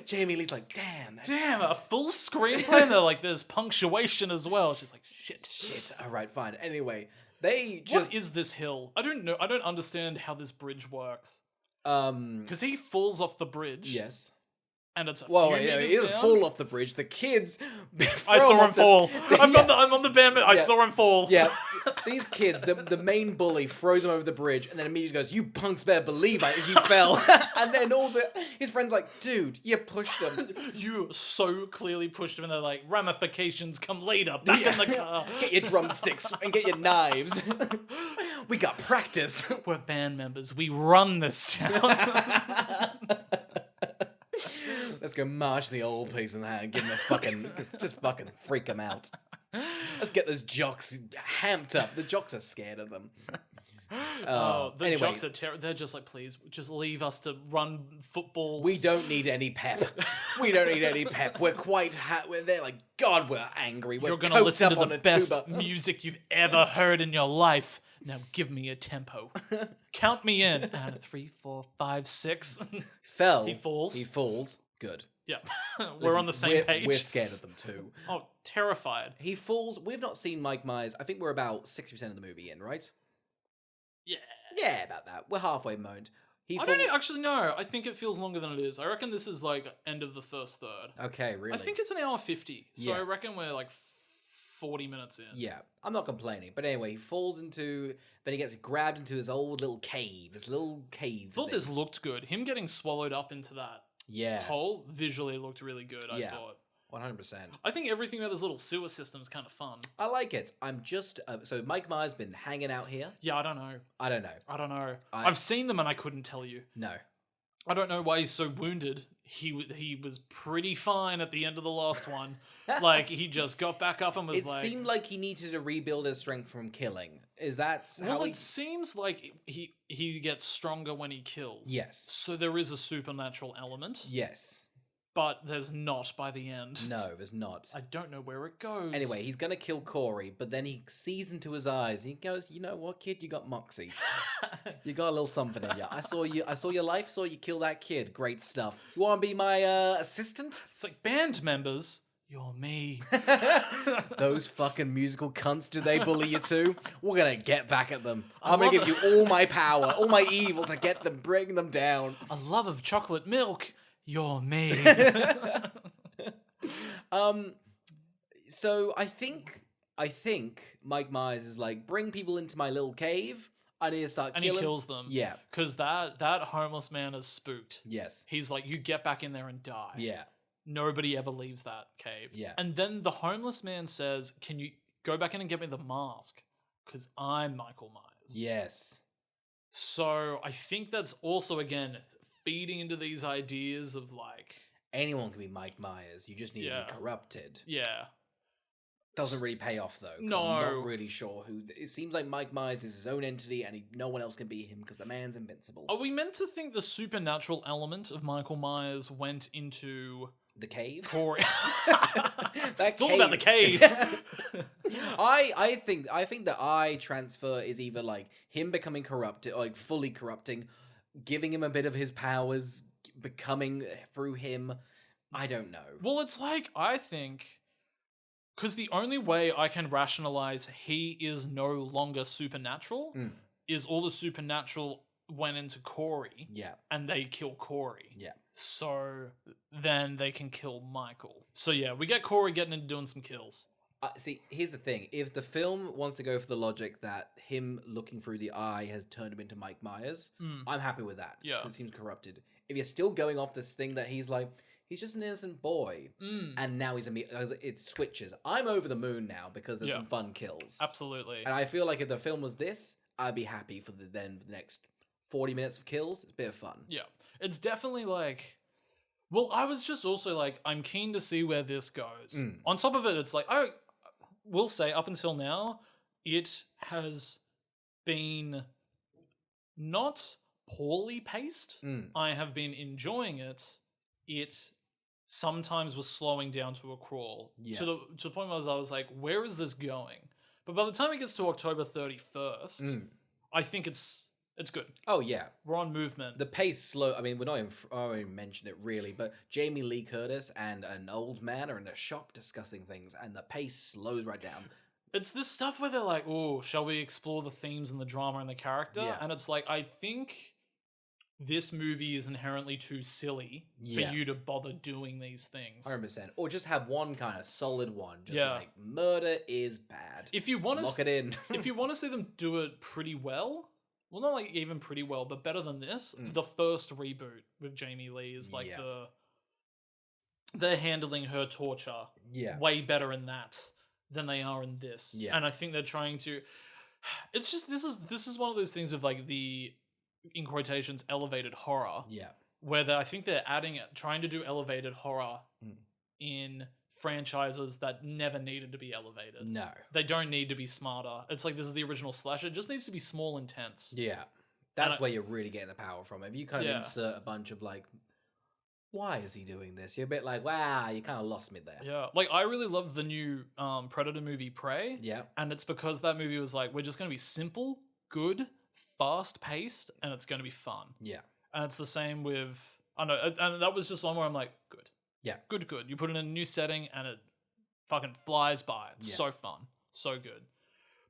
Jamie Lee's like, damn. Damn, a full screenplay? And they're like, there's punctuation as well. She's like, shit. All right, fine. Anyway, they just... What is this hill? I don't know. I don't understand how this bridge works. Um... Because he falls off the bridge. Yes. And it's a he meters doesn't down. fall off the bridge. The kids... I saw him fall. I'm on the band. I Yeah. saw him fall. Yeah, these kids, the main bully throws him over the bridge and then immediately goes, you punks better believe he fell. And then his friends like, dude, you pushed him. You so clearly pushed him, and they're like, ramifications come later, back in the car. Get your drumsticks and get your knives. We got practice. We're band members. We run this town. Let's go march the old piece in the hand and give him a fucking... just fucking freak him out. Let's get those jocks hamped up. The jocks are scared of them. The anyway. jocks are they're just like, please, just leave us to run footballs. We don't need any pep. We don't need any pep. We're quite we're there like, God, we're angry. We're You're going to listen up to on the a best tuba. music you've ever heard in your life. Now give me a tempo. Count me in. 3, 4, 5, 6. He falls. Good. Yeah. We're Listen, on the same page. We're scared of them too. Oh, terrified. He falls. We've not seen Mike Myers. I think we're about 60% of the movie in, right? Yeah. Yeah, about that. We're halfway moaned. I don't actually know. I think it feels longer than it is. I reckon this is like end of the first third. Okay, really? I think it's an hour 50. So Yeah. I reckon we're like 40 minutes in. Yeah, I'm not complaining. But anyway, he falls into... Then he gets grabbed into his old little cave. His little cave I thought thing. this looked good. Him getting swallowed up into that Yeah. hole visually looked really good, I thought. 100%. I think everything about this little sewer system is kind of fun. I like it. I'm just... so Mike Myers been hanging out here? Yeah, I don't know. I don't know. I've seen them and I couldn't tell you. No. I don't know why he's so wounded. He was pretty fine at the end of the last one. Like, he just got back up and was It seemed like he needed to rebuild his strength from killing. Is that how Well, it seems like he gets stronger when he kills. Yes. So there is a supernatural element. Yes. But there's not by the end. No, there's not. I don't know where it goes. Anyway, he's gonna kill Corey, but then he sees into his eyes. And he goes, "You know what, kid? You got moxie. You got a little something in you. I saw your life. Saw you kill that kid. Great stuff. You want to be my assistant? It's like, band members, you're me. Those fucking musical cunts. Do they bully you too? We're gonna get back at them. I I'm gonna love give you all my power, all my evil to get them, bring them down. A love of chocolate milk, you're me. So I think Mike Myers is like, bring people into my little cave. I need to start And killing. he kills them. Yeah. Because that homeless man is spooked. Yes. He's like, you get back in there and die. Yeah. Nobody ever leaves that cave. Yeah. And then the homeless man says, can you go back in and get me the mask? Because I'm Michael Myers. Yes. So I think that's also, again, feeding into these ideas of like... Anyone can be Mike Myers. You just need to be corrupted. Yeah. Doesn't really pay off though. 'Cause No. I'm not really sure who. It seems like Mike Myers is his own entity, and no one else can beat him because the man's invincible. Are we meant to think the supernatural element of Michael Myers went into The cave. Corey? It's all about the cave. I think the eye transfer is either like him becoming corrupted, like fully corrupting, giving him a bit of his powers, becoming through him. I don't know. Well, it's like, I think, because the only way I can rationalize he is no longer supernatural is all the supernatural went into Corey. Yeah. And they kill Corey. Yeah. So then they can kill Michael. So yeah, we get Corey getting into doing some kills. See, here's the thing. If the film wants to go for the logic that him looking through the eye has turned him into Mike Myers, I'm happy with that. Yeah. 'Cause it seems corrupted. If you're still going off this thing that he's like, he's just an innocent boy, and now it switches. I'm over the moon now because there's some fun kills. Absolutely. And I feel like if the film was this, I'd be happy for the next 40 minutes of kills. It's a bit of fun. Yeah. It's definitely like... Well, I was just also like, I'm keen to see where this goes. On top of it, it's like, I will say, up until now, it has been not poorly paced. I have been enjoying it. It sometimes was slowing down to a crawl. Yeah. To the point where I was like, where is this going? But by the time it gets to October 31st, I think it's good. Oh, yeah. We're on movement. The pace slow. I mean, we're not even, I already mentioned it really, but Jamie Lee Curtis and an old man are in a shop discussing things, and the pace slows right down. It's this stuff where they're like, oh, shall we explore the themes and the drama and the character? Yeah. And it's like, I think this movie is inherently too silly for you to bother doing these things. 100%. Or just have one kind of solid one. Just Yeah. like, murder is bad. If you want Lock it in. if you want to see them do it pretty well, not like even pretty well, but better than this, the first reboot with Jamie Lee is like they're handling her torture way better in that than they are in this. Yeah. And I think they're trying to... It's just, this is one of those things with like the, in quotations, elevated horror. Yeah. Where I think they're trying to do elevated horror in franchises that never needed to be elevated. No. They don't need to be smarter. It's like, this is the original slasher. It just needs to be small and tense. Yeah. That's where you're really getting the power from. If you kind of insert a bunch of like, why is he doing this? You're a bit like, wow, you kind of lost me there. Yeah. Like, I really love the new Predator movie, Prey. Yeah. And it's because that movie was like, we're just going to be simple, good, fast-paced, and it's going to be fun. Yeah. And it's the same with... I know, and that was just one where I'm like, good. Yeah. Good. You put it in a new setting, and it fucking flies by. It's so fun. So good.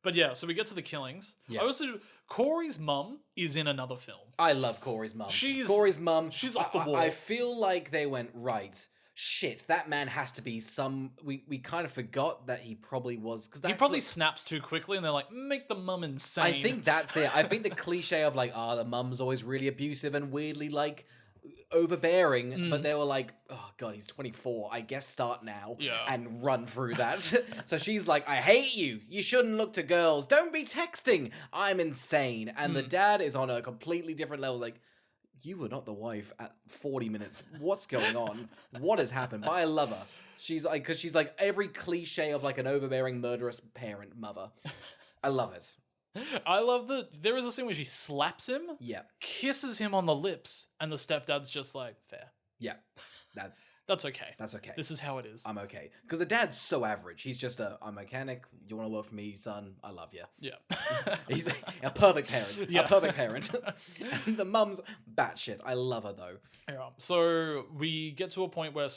But yeah, so we get to the killings. Yeah. I also... Corey's mum is in another film. I love Corey's mum. She's off the wall. I feel like they went, right, shit, that man has to be some... We kind of forgot that he probably was... Cause he probably snaps too quickly and they're like, make the mum insane. I think that's it. I think the cliche of like, the mum's always really abusive and weirdly like overbearing, but they were like, oh god, he's 24, I guess start now and run through that. So she's like, I hate you, you shouldn't look to girls, don't be texting, I'm insane. And the dad is on a completely different level, like, you were not the wife at 40 minutes, what's going on, what has happened? But I love her. She's like, because she's like every cliche of like an overbearing murderous parent mother. I love it. I love that there is a scene where she slaps him, kisses him on the lips, and the stepdad's just like, fair. Yeah, that's okay. That's okay. This is how it is. I'm okay. Because the dad's so average. He's just I'm a mechanic. You want to work for me, son? I love you. Yeah. He's a perfect parent. Yeah. A perfect parent. And the mum's batshit. I love her though. Yeah. So we get to a point where he's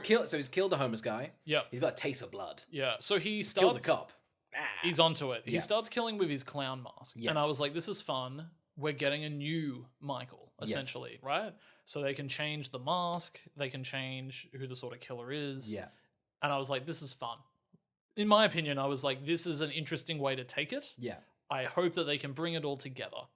killed the homeless guy. Yeah. He's got a taste for blood. Yeah. So he killed the cop. He's onto it. He starts killing with his clown mask. Yes. And I was like, this is fun. We're getting a new Michael, essentially, right? So they can change the mask. They can change who the sort of killer is. Yeah. And I was like, this is fun. In my opinion, I was like, this is an interesting way to take it. Yeah. I hope that they can bring it all together,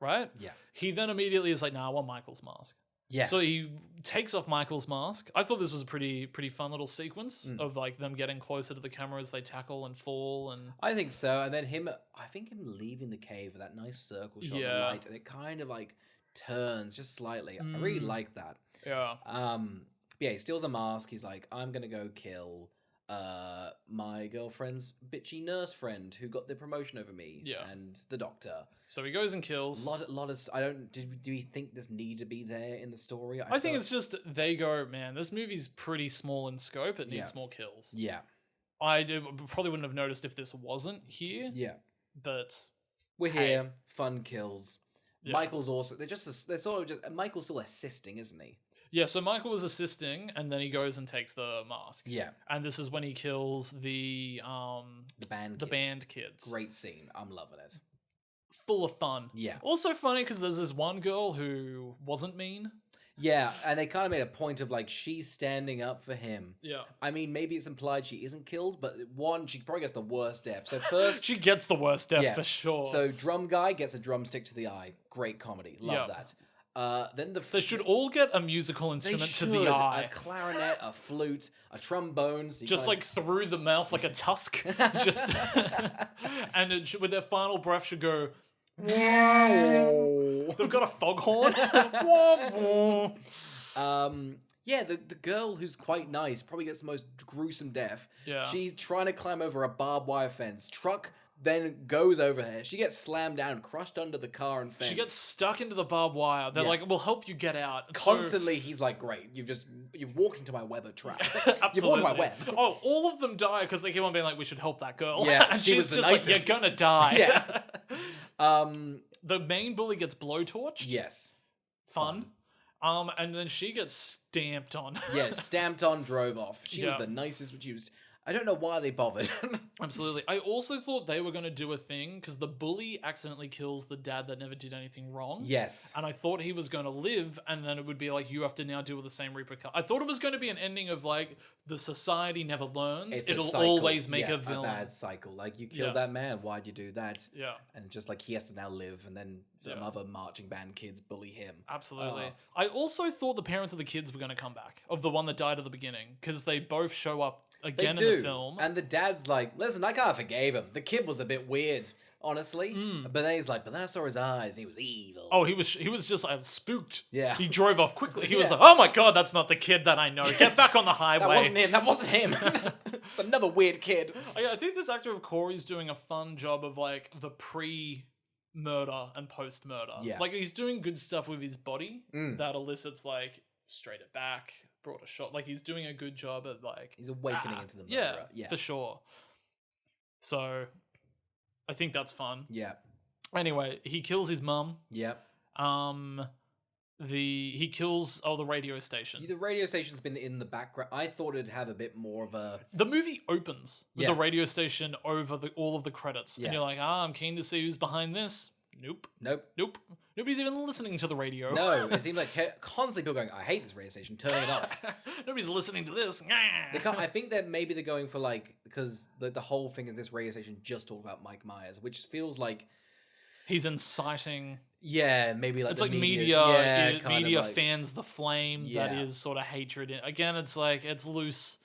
right? Yeah. He then immediately is like, nah, I want Michael's mask. Yeah. So he takes off Michael's mask. I thought this was a pretty fun little sequence of like them getting closer to the camera as they tackle and fall. And I think so. And then him leaving the cave with that nice circle shot of the light, and it kind of like turns just slightly. I really like that. Yeah. Yeah, he steals a mask. He's like, I'm gonna go kill my girlfriend's bitchy nurse friend who got the promotion over me. Yeah. And the doctor. So he goes and kills. Lot of do we think this need to be there in the story? I think it's just they go, man, this movie's pretty small in scope. It needs more kills. Yeah. I probably wouldn't have noticed if this wasn't here. Yeah. But we're here, fun kills. Yeah. Michael's also Michael's still assisting, isn't he? Yeah, so Michael was assisting, and then he goes and takes the mask. Yeah. And this is when he kills the band kids. Great scene. I'm loving it. Full of fun. Yeah. Also funny because there's this one girl who wasn't mean. Yeah, and they kind of made a point of like she's standing up for him. Yeah. I mean, maybe it's implied she isn't killed, but she probably gets the worst death. So first... she gets the worst death for sure. So drum guy gets a drumstick to the eye. Great comedy. Love that. Then they should all get a musical instrument to the eye. A clarinet, a flute, a trombone. So just like through the mouth like a tusk. Just and with their final breath should go... They've got a foghorn. Yeah, the girl who's quite nice probably gets the most gruesome death. Yeah. She's trying to climb over a barbed wire fence. Truck then goes over her. She gets slammed down, crushed under the car and fence. She gets stuck into the barbed wire. They're like, we'll help you get out. Constantly, he's like, great, you've walked into my web of trap. You've walked my web. Oh, all of them die because they keep on being like, we should help that girl. Yeah, and she's just like, you're gonna die. Yeah. The main bully gets blowtorched. Yes. Fun. And then she gets stamped on. Yeah, stamped on, drove off. She was the nicest, but she was... I don't know why they bothered. Absolutely. I also thought they were going to do a thing because the bully accidentally kills the dad that never did anything wrong. Yes. And I thought he was going to live and then it would be like, you have to now deal with the same repercussion. I thought it was going to be an ending of like, the society never learns. It'll always make a villain. A bad cycle. Like, you killed that man. Why'd you do that? Yeah. And just like, he has to now live and then some other marching band kids bully him. Absolutely. I also thought the parents of the kids were going to come back, of the one that died at the beginning, because they both show up again They do. in the film. And the dad's like, listen, I kind of forgave him. The kid was a bit weird, honestly. But then he's like, but then I saw his eyes and he was evil. Oh, he was just spooked. Yeah. He drove off quickly. He was Yeah. like, oh my god, that's not the kid that I know. Get back on the highway. That wasn't him. It's another weird kid. I think this actor of Corey's doing a fun job of like the pre-murder and post-murder. Yeah. Like he's doing good stuff with his body that elicits like straight it back, brought a shot. Like he's doing a good job at like He's awakening into the murderer. yeah, for sure. So I think that's fun. Yeah. Anyway, he kills his mum. Yeah. He kills the radio station. The radio station's been in the background. I thought it'd have a bit more of a... The movie opens with Yeah. the radio station over all of the credits. Yeah. And you're like, I'm keen to see who's behind this. Nope. Nobody's even listening to the radio. No, it seemed like constantly people going, I hate this radio station, turning it off. Nobody's listening to this. I think that maybe they're going for like, because the whole thing of this radio station just talked about Mike Myers, which feels like... He's inciting... Yeah, maybe like it's the like media media like, fans the flame that Yeah. is sort of hatred. Again, it's like it's loose.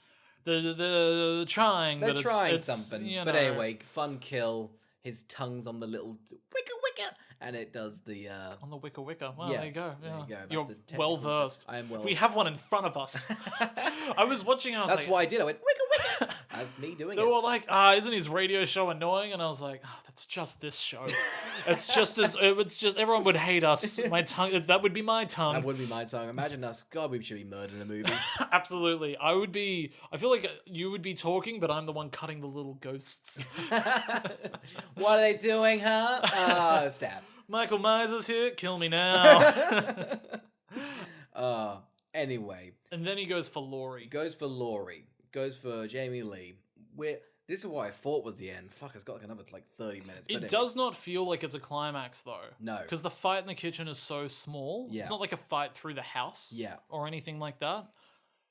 They're trying. They're but trying it's, something. you But know. anyway, fun kill. His tongue's on the little wicka, and it does the... On the wicka. Well, Yeah, there you go. there you go. That's You're the technical well versed. I am well We have one in front of us. I was watching. I was That's like, what I did. I went wicka. That's me doing they it. were like, isn't his radio show annoying? And I was like, that's just this show. It's just everyone would hate us. My tongue, that would be my tongue. That would be my tongue. Imagine us. God, we should be murdered in a movie. Absolutely. I feel like you would be talking, but I'm the one cutting the little ghosts. What are they doing, huh? Stab. Michael Myers is here. Kill me now. Anyway. And then he goes for Laurie. Goes for Laurie. Goes for Jamie Lee. This is what I thought was the end. Fuck, it's got like another 30 minutes. It does not feel like it's a climax, though. No. Because the fight in the kitchen is so small. Yeah. It's not like a fight through the house. Yeah. Or anything like that.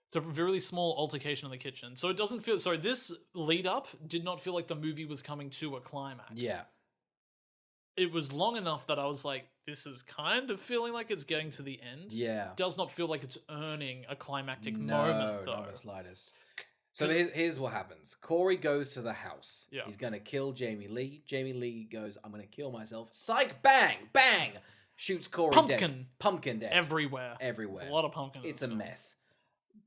It's a really small altercation in the kitchen. So it doesn't feel... Sorry, this lead up did not feel like the movie was coming to a climax. Yeah. It was long enough that I was like, this is kind of feeling like it's getting to the end. Yeah. It does not feel like it's earning a climactic moment, though. No, not the slightest. So here's what happens. Corey goes to the house. Yeah. He's going to kill Jamie Lee. Jamie Lee goes, I'm going to kill myself. Psych, bang, bang. Shoots Corey dead. Pumpkin dead. Everywhere. Everywhere. There's a lot of pumpkin. It's a mess.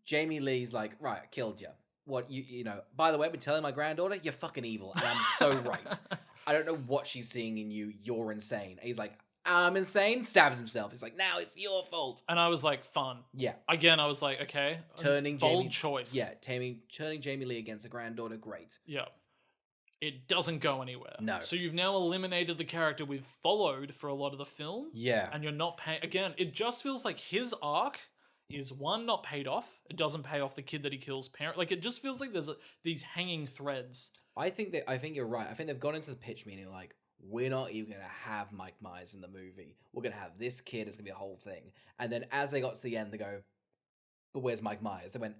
Jamie Lee's like, right, I killed you. What, you know, by the way, I've been telling my granddaughter, you're fucking evil. And I'm so right. I don't know what she's seeing in you. You're insane. And he's like, I'm insane. Stabs himself. He's like, now it's your fault. And I was like, fun. Yeah. Again, I was like, okay. Turning bold Jamie, choice. Yeah, turning Jamie Lee against a granddaughter, great. Yeah. It doesn't go anywhere. No. So you've now eliminated the character we've followed for a lot of the film. Yeah. And you're not paying... Again, it just feels like his arc is, one, not paid off. It doesn't pay off the kid that he kills parent. Like, it just feels like there's these hanging threads. I think you're right. I think they've gone into the pitch meaning like, we're not even going to have Mike Myers in the movie. We're going to have this kid. It's going to be a whole thing. And then as they got to the end, they go, but where's Mike Myers? They went,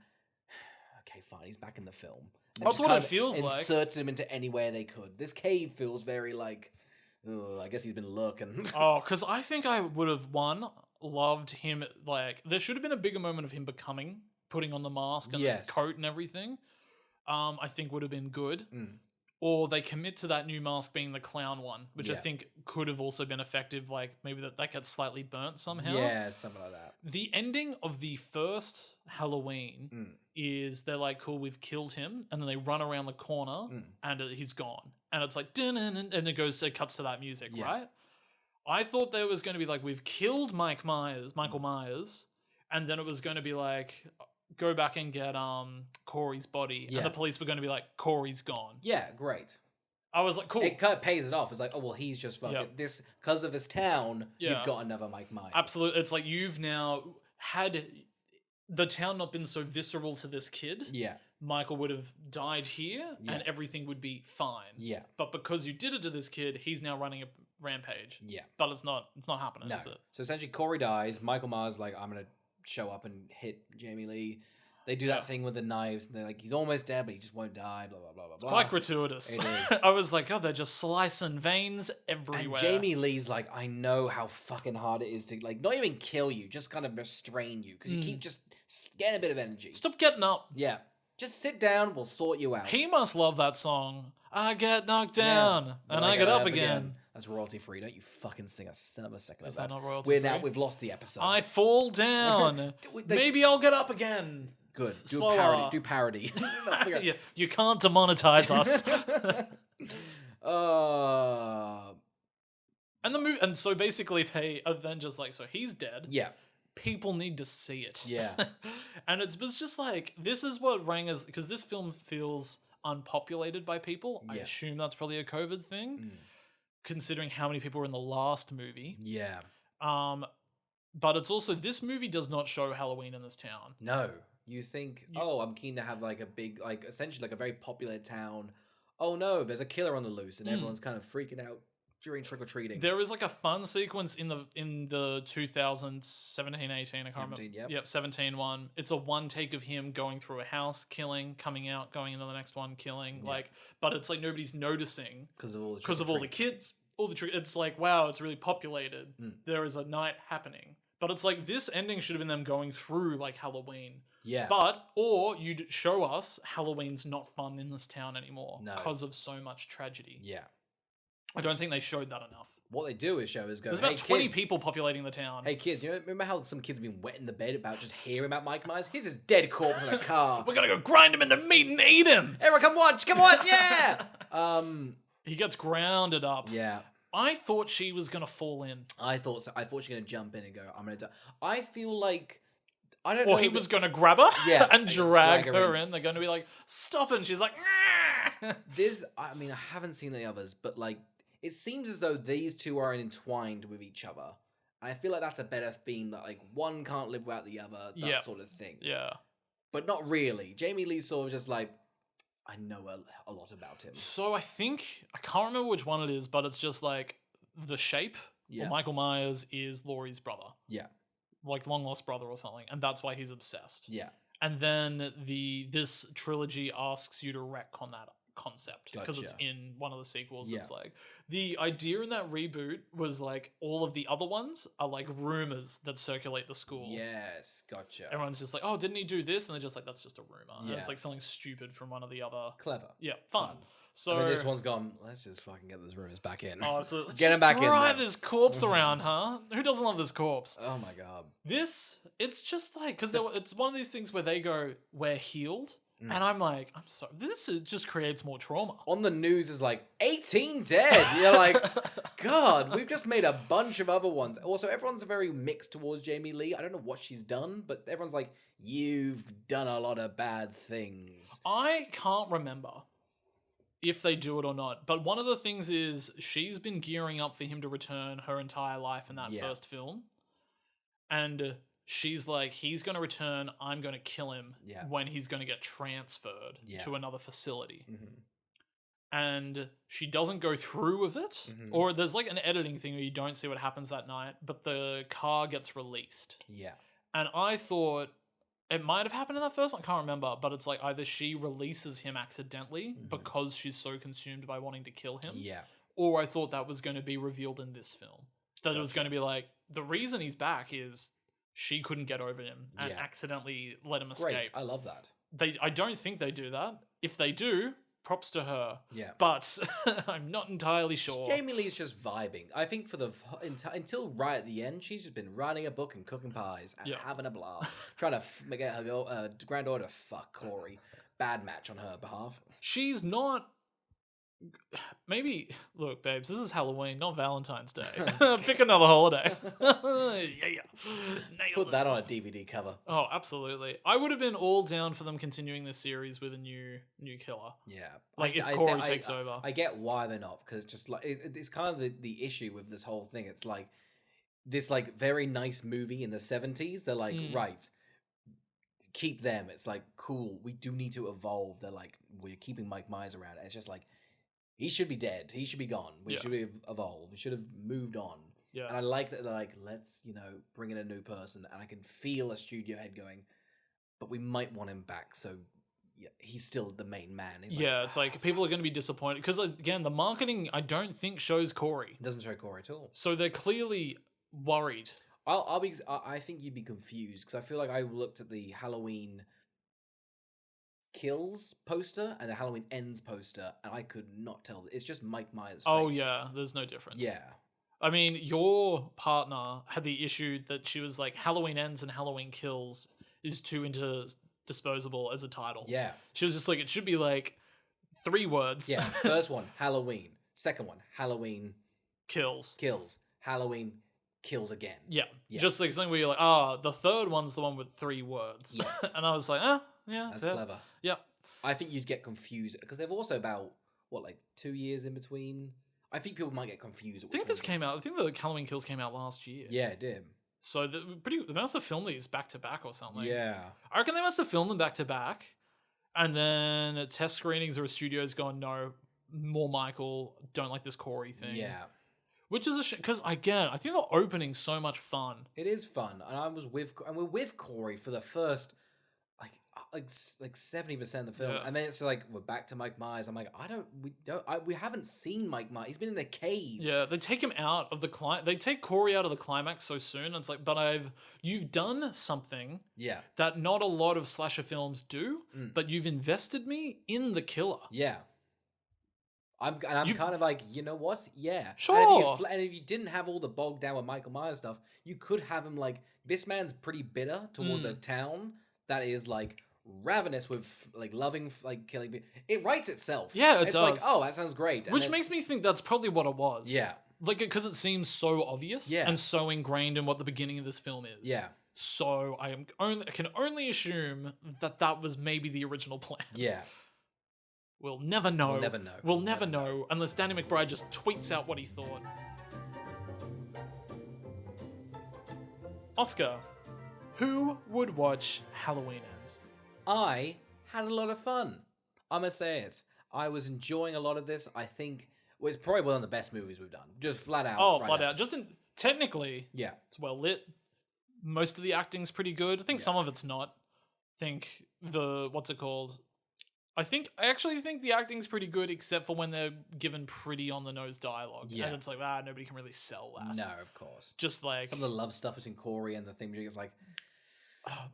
okay, fine. He's back in the film. That's what it feels like. Inserted him into any way they could. This cave feels very like, I guess he's been lurking. Oh, because I think I would have, one, loved him. Like, there should have been a bigger moment of him putting on the mask and the coat and everything. I think would have been good. Or they commit to that new mask being the clown one, which I think could have also been effective. Like, maybe that gets slightly burnt somehow. Yeah, something like that. The ending of the first Halloween is they're like, cool, we've killed him. And then they run around the corner and he's gone. And it's like, and it cuts to that music, right? I thought there was going to be like, we've killed Michael Myers. And then it was going to be like, go back and get Corey's body. And the police were going to be like, Corey's gone. Yeah, great. I was like, cool. It kind of pays it off. It's like, oh, well, he's just fucking this, because of his town, you've got another Mike Myers. Absolutely. It's like you've now had the town not been so visceral to this kid. Yeah. Michael would have died here and everything would be fine. Yeah. But because you did it to this kid, he's now running a rampage. Yeah. But it's not happening, is it? So essentially Corey dies. Michael Myers like, I'm going to show up and hit Jamie Lee. They do that thing with the knives, and they're like, he's almost dead, but he just won't die, blah, blah, blah, blah, blah. Quite gratuitous. It is. I was like, oh, they're just slicing veins everywhere. And Jamie Lee's like, I know how fucking hard it is to, like, not even kill you, just kind of restrain you, because you keep just getting a bit of energy. Stop getting up. Yeah. Just sit down. We'll sort you out. He must love that song. I get knocked down and I get up again. That's royalty free. Don't you fucking sing a second Is of that that. not royalty free? We've lost the episode. I fall down. Maybe I'll get up again. Good. Slower. Do parody. Yeah, you can't demonetize us. And so basically they are then just like, so he's dead. Yeah. People need to see it. Yeah. And it's just like, this is what rang as, because this film feels unpopulated by people. I assume that's probably a COVID thing, considering how many people were in the last movie. Yeah. But it's also, this movie does not show Halloween in this town. No. You think, I'm keen to have like a big, like essentially like a very popular town. Oh no, there's a killer on the loose and everyone's kind of freaking out during trick-or-treating. There is like a fun sequence in the 2017, 18, I can't remember. Yep, 17 one. It's a one take of him going through a house, killing, coming out, going into the next one, killing. Like, but it's like nobody's noticing because of all the kids, it's like, wow, it's really populated. There is a night happening. But it's like, this ending should have been them going through like Halloween. Yeah. Or you'd show us Halloween's not fun in this town anymore because of so much tragedy. Yeah. I don't think they showed that enough. What they do is go, there's about 20 people populating the town. Hey kids, you remember how some kids have been wet in the bed about just hearing about Mike Myers? Here's his dead corpse in a car. We're gonna go grind him into meat and eat him. Everyone come watch, yeah! He gets grounded up. Yeah. I thought she was gonna fall in. I thought so. I thought she was gonna jump in and go, I'm gonna die. I feel like I don't know. Or he was gonna grab her and drag her in. They're gonna be like, stop it. And she's like, nah. I mean, I haven't seen the others, but like, it seems as though these two are entwined with each other. And I feel like that's a better theme, that like one can't live without the other, that sort of thing. Yeah. But not really. Jamie Lee's sort of just like, I know a lot about him. So I can't remember which one it is, but it's just like the shape. Yeah. Or Michael Myers is Laurie's brother. Yeah. Like long lost brother or something. And that's why he's obsessed. Yeah. And then this trilogy asks you to retcon that concept because it's in one of the sequels. It's like the idea in that reboot was like all of the other ones are like rumors that circulate the school. Yes, gotcha. Everyone's just like, oh, didn't he do this? And they're just like, that's just a rumor. And it's like something stupid from one of the other. Clever. Yeah, fun. So I mean, this one's gone, let's just fucking get those rumors back in. Oh, absolutely. Get him back in. Drive this corpse around, huh? Who doesn't love this corpse? Oh my god. It's just like, because it's one of these things where they go, we're healed. And I'm like, I'm sorry, just creates more trauma. On the news is like, 18 dead. You're like, God, we've just made a bunch of other ones. Also, everyone's very mixed towards Jamie Lee. I don't know what she's done, but everyone's like, you've done a lot of bad things. I can't remember if they do it or not, but one of the things is she's been gearing up for him to return her entire life in that first film. And she's like, he's going to return, I'm going to kill him when he's going to get transferred to another facility. And she doesn't go through with it. Or there's like an editing thing where you don't see what happens that night, but the car gets released. Yeah. And I thought it might have happened in that first one, I can't remember, but it's like either she releases him accidentally because she's so consumed by wanting to kill him. Yeah. Or I thought that was going to be revealed in this film. That it was going to be like, the reason he's back is she couldn't get over him and accidentally let him escape. Great. I love that. I don't think they do that. If they do, props to her. Yeah. But I'm not entirely sure. Jamie Lee's just vibing. I think for until right at the end, she's just been writing a book and cooking pies and having a blast. Trying to get her granddaughter to fuck Corey. Bad match on her behalf. She's not... Maybe, look, babes, this is Halloween, not Valentine's Day. Pick another holiday. Put that on a DVD cover. Oh, absolutely. I would have been all down for them continuing this series with a new killer. Yeah. Like, if Corey takes over. I get why they're not, because just like, it's kind of the issue with this whole thing. It's like, this like very nice movie in the 70s, they're like, right, keep them. It's like, cool, we do need to evolve. They're like, we're keeping Mike Myers around. And it's just like, he should be dead. He should be gone. We should have evolved. We should have moved on. Yeah. And I like that they're like, let's, bring in a new person. And I can feel a studio head going, but we might want him back. So yeah, he's still the main man. He's it's like people are going to be disappointed. Because again, the marketing, I don't think shows Corey. It doesn't show Corey at all. So they're clearly worried. I think you'd be confused because I feel like I looked at the Halloween Kills poster and the Halloween Ends poster, and I could not tell. It's just Mike Myers' face. Oh yeah, there's no difference. Yeah. I mean, your partner had the issue that she was like, Halloween Ends and Halloween Kills is too interdisposable as a title. Yeah. She was just like, it should be like 3 words. Yeah. First one, Halloween. Second one, Halloween Kills. Kills. Halloween Kills again. Yeah. Yeah. Just like something where you're like, the third one's the one with 3 words. Yes. And I was like, yeah. That's clever. Yeah. I think you'd get confused because they've also about, 2 years in between? I think people might get confused. I think the Halloween Kills came out last year. Yeah, it did. So they must have filmed these back to back or something. Yeah. I reckon they must have filmed them back to back, and then at test screenings or a studio's gone, no, more Michael, don't like this Corey thing. Yeah. Which is a because again, I think the opening's so much fun. It is fun, and we're with Corey for the first like 70% of the film, and then it's like we're back to Mike Myers. I'm like, we haven't seen Mike Myers. He's been in a cave. Yeah, they take him out of the they take Corey out of the climax so soon. And it's like, but you've done something. Yeah. That not a lot of slasher films do, but you've invested me in the killer. Yeah. I'm kind of like, you know what? Yeah. Sure. And if you didn't have all the bogged down with Michael Myers stuff, you could have him like, this man's pretty bitter towards a town that is like ravenous with like loving, like killing people. It writes itself. Yeah, it's does. like, oh, that sounds great. Which makes me think that's probably what it was. Yeah. Like, because it seems so obvious and so ingrained in what the beginning of this film is. Yeah. So I can only assume that was maybe the original plan. Yeah. We'll never know. We'll never know unless Danny McBride just tweets out what he thought. Oscar, who would watch Halloween Ends? I had a lot of fun. I'm gonna say it. I was enjoying a lot of this. I think it's probably one of the best movies we've done. Just flat out. Oh, flat out. Technically, yeah, it's well lit. Most of the acting's pretty good. I think some of it's not. I think what's it called? I actually think the acting's pretty good, except for when they're given pretty on the nose dialogue. Yeah. And it's like, nobody can really sell that. No, of course. Just like some of the love stuff between Corey and the thing is like,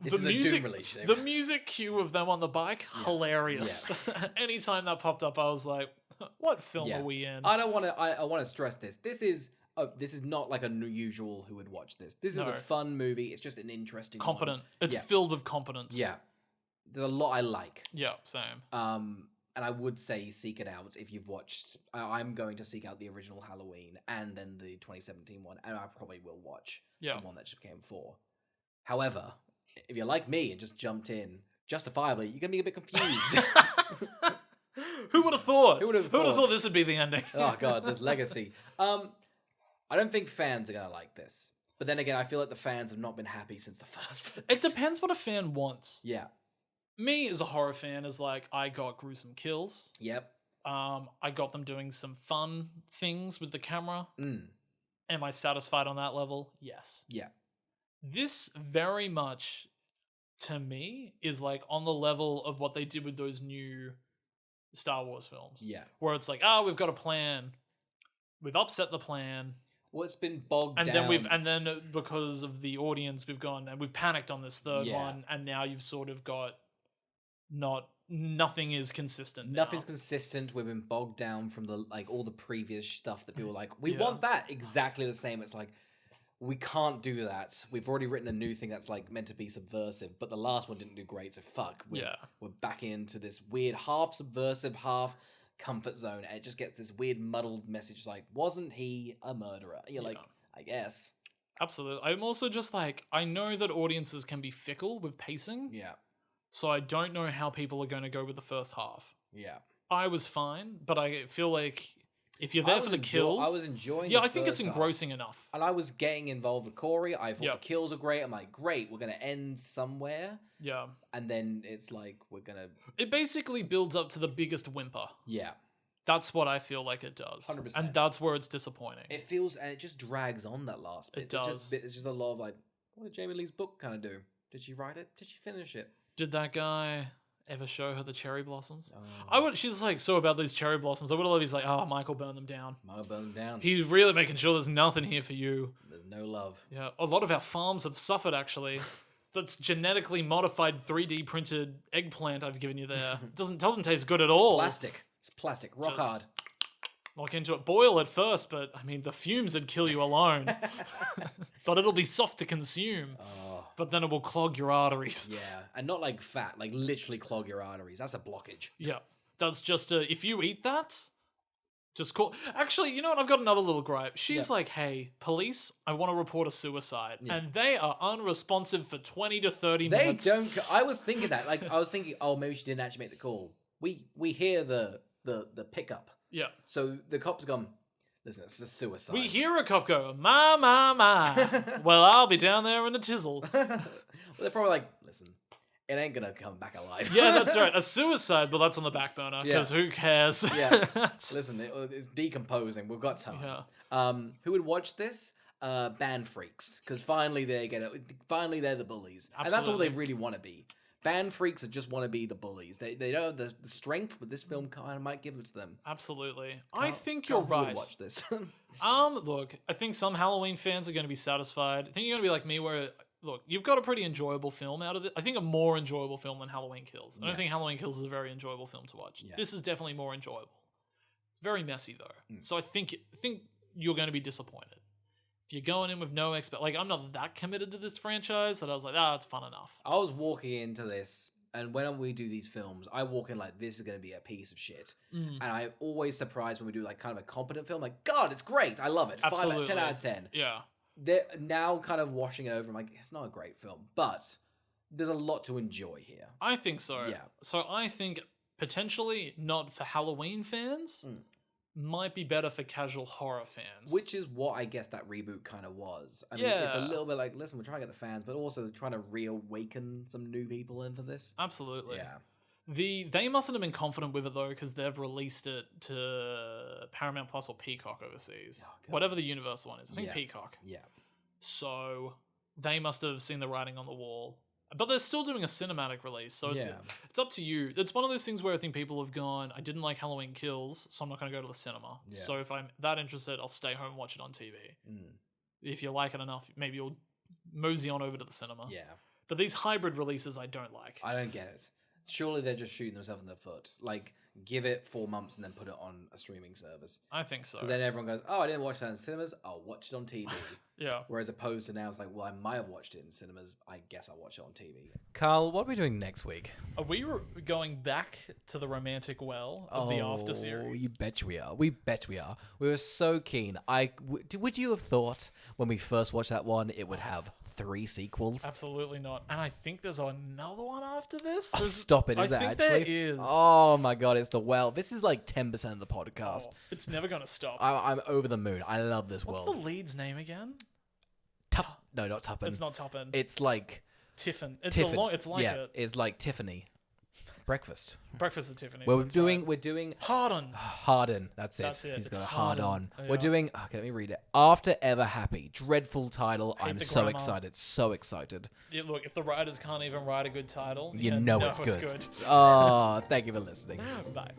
this is a Doom relationship. The music cue of them on the bike, hilarious. Yeah. Anytime that popped up, I was like, what film are we in? I want to stress this. This is not like a usual who would watch this. This is a fun movie. It's just an interesting competent. one. It's filled with competence. Yeah. There's a lot I like. Yeah, same. And I would say seek it out if you've watched. I'm going to seek out the original Halloween and then the 2017 one, and I probably will watch the one that just came before. However, if you're like me and just jumped in justifiably, you're gonna be a bit confused. Who would have thought? Who would have thought this would be the ending? Oh god, there's legacy. I don't think fans are gonna like this, but then again, I feel like the fans have not been happy since the first. It depends what a fan wants. Yeah. Me as a horror fan is like, I got gruesome kills. Yep. I got them doing some fun things with the camera. Am I satisfied on that level? Yes. Yeah. This very much, to me, is like on the level of what they did with those new Star Wars films. Yeah. Where it's like, we've got a plan. We've upset the plan. Well, it's been bogged down. And then because of the audience, we've gone and we've panicked on this third one, and now you've sort of got nothing is consistent. Nothing's consistent. We've been bogged down from all the previous stuff that people were like, we want that exactly the same. It's like, we can't do that. We've already written a new thing that's like meant to be subversive, but the last one didn't do great, so fuck. We're back into this weird half subversive, half comfort zone, and it just gets this weird muddled message like, wasn't he a murderer? And you're like, I guess. Absolutely. I'm also just like, I know that audiences can be fickle with pacing. Yeah. So I don't know how people are going to go with the first half. Yeah. I was fine, but I feel like if you're there for the kills... I was enjoying I think it's engrossing enough. And I was getting involved with Corey. I thought the kills are great. I'm like, great, we're going to end somewhere. Yeah. And then it's like, we're going to... It basically builds up to the biggest whimper. Yeah. That's what I feel like it does. 100%. And that's where it's disappointing. It feels... And it just drags on that last bit. It does. It's just a lot of like, what did Jamie Lee's book kind of do? Did she write it? Did she finish it? Did that guy ever show her the cherry blossoms? Oh. She's like, so about these cherry blossoms. I would have loved. He's like, Michael burned them down. Michael burned them down. He's really making sure there's nothing here for you. There's no love. Yeah, a lot of our farms have suffered, actually. that's genetically modified 3D printed eggplant I've given you there. Doesn't taste good at all. Plastic. It's plastic. Rock Just- hard. Lock into it. Boil it first, but I mean, the fumes would kill you alone. But it'll be soft to consume. Oh, But then it will clog your arteries. yeah. And not like fat, like literally clog your arteries. That's a blockage. Yeah. That's just if you eat that, just call. Actually, you know what? I've got another little gripe. She's like, hey, police, I want to report a suicide. Yeah. And they are unresponsive for 20 to 30 They minutes. don't. I was thinking that. Like, I was thinking, oh, maybe she didn't actually make the call. We hear the pickup. Yeah. So the cop's gone, listen, it's a suicide. We hear a cop go, ma. Well, I'll be down there in a tizzle. Well, they're probably like, listen, it ain't gonna come back alive. Yeah, that's right. A suicide, but that's on the back burner, because who cares? Yeah. Listen, it's decomposing. We've got time. Yeah. Who would watch this? Band freaks, because finally they're the bullies, and that's all Absolutely. they really want to be. Band freaks that just want to be the bullies. They don't have the strength, but this film kind of might give it to them. Absolutely. I think Carl, you're who would right. watch this. Look, I think some Halloween fans are going to be satisfied. I think you're going to be like me where, look, you've got a pretty enjoyable film out of it. I think a more enjoyable film than Halloween Kills. I don't think Halloween Kills is a very enjoyable film to watch. Yeah. This is definitely more enjoyable. It's very messy, though. So I think you're going to be disappointed. If you're going in with no like, I'm not that committed to this franchise that I was like, it's fun enough. I was walking into this, and when we do these films, I walk in like, this is going to be a piece of shit. And I'm always surprised when we do like kind of a competent film, like, God, it's great. I love it. Absolutely. 10 out of 10. Yeah. They're now kind of washing it over. I'm like, it's not a great film, but there's a lot to enjoy here. I think so. Yeah. So I think potentially not for Halloween fans, might be better for casual horror fans. Which is what I guess that reboot kind of was. I mean, it's a Yeah. little bit like, listen, we're trying to get the fans, but also trying to reawaken some new people in for this. Absolutely. Yeah. They mustn't have been confident with it though, because they've released it to Paramount Plus or Peacock overseas. Oh, God. Whatever the Universal one is. I think Yeah. Peacock. Yeah. So they must have seen the writing on the wall. But they're still doing a cinematic release, so Yeah. it's up to you. It's one of those things where I think people have gone, I didn't like Halloween Kills, so I'm not going to go to the cinema. Yeah. So if I'm that interested, I'll stay home and watch it on TV. If you like it enough, maybe you'll mosey on over to the cinema. Yeah. But these hybrid releases I don't like. I don't get it. Surely they're just shooting themselves in the foot. Like, give it 4 months and then put it on a streaming service. I think so. Because then everyone goes, oh, I didn't watch that in cinemas. I'll watch it on TV. Yeah. Whereas opposed to now, it's like, well, I might have watched it in cinemas. I guess I'll watch it on TV. Carl, what are we doing next week? Are we going back to the romantic well of the After series? You bet we are. We bet we are. We were so keen. Would you have thought when we first watched that one, it would have 3 sequels? Absolutely not. And I think there's another one after this. Oh, stop it. Is I that think actually? there is. Oh my God, it's the well. This is like 10% of the podcast. Oh, it's never going to stop. I'm over the moon. I love this What's world. the lead's name again? No, not Tuppen. It's not Tuppen. It's like Tiffin. It's Tiffin. It's like yeah, it. it's like Tiffany. Breakfast. Breakfast at Tiffany's. We're that's doing. right. We're doing. Harden. Harden. That's it. That's it. He's It's got a hard Harden. on. Yeah. We're doing. Okay, let me read it. After Ever Happy. Dreadful title. Hate I'm the so grammar. excited. So excited. Yeah, look, if the writers can't even write a good title, You know it's good. good. Oh, thank you for listening. Bye.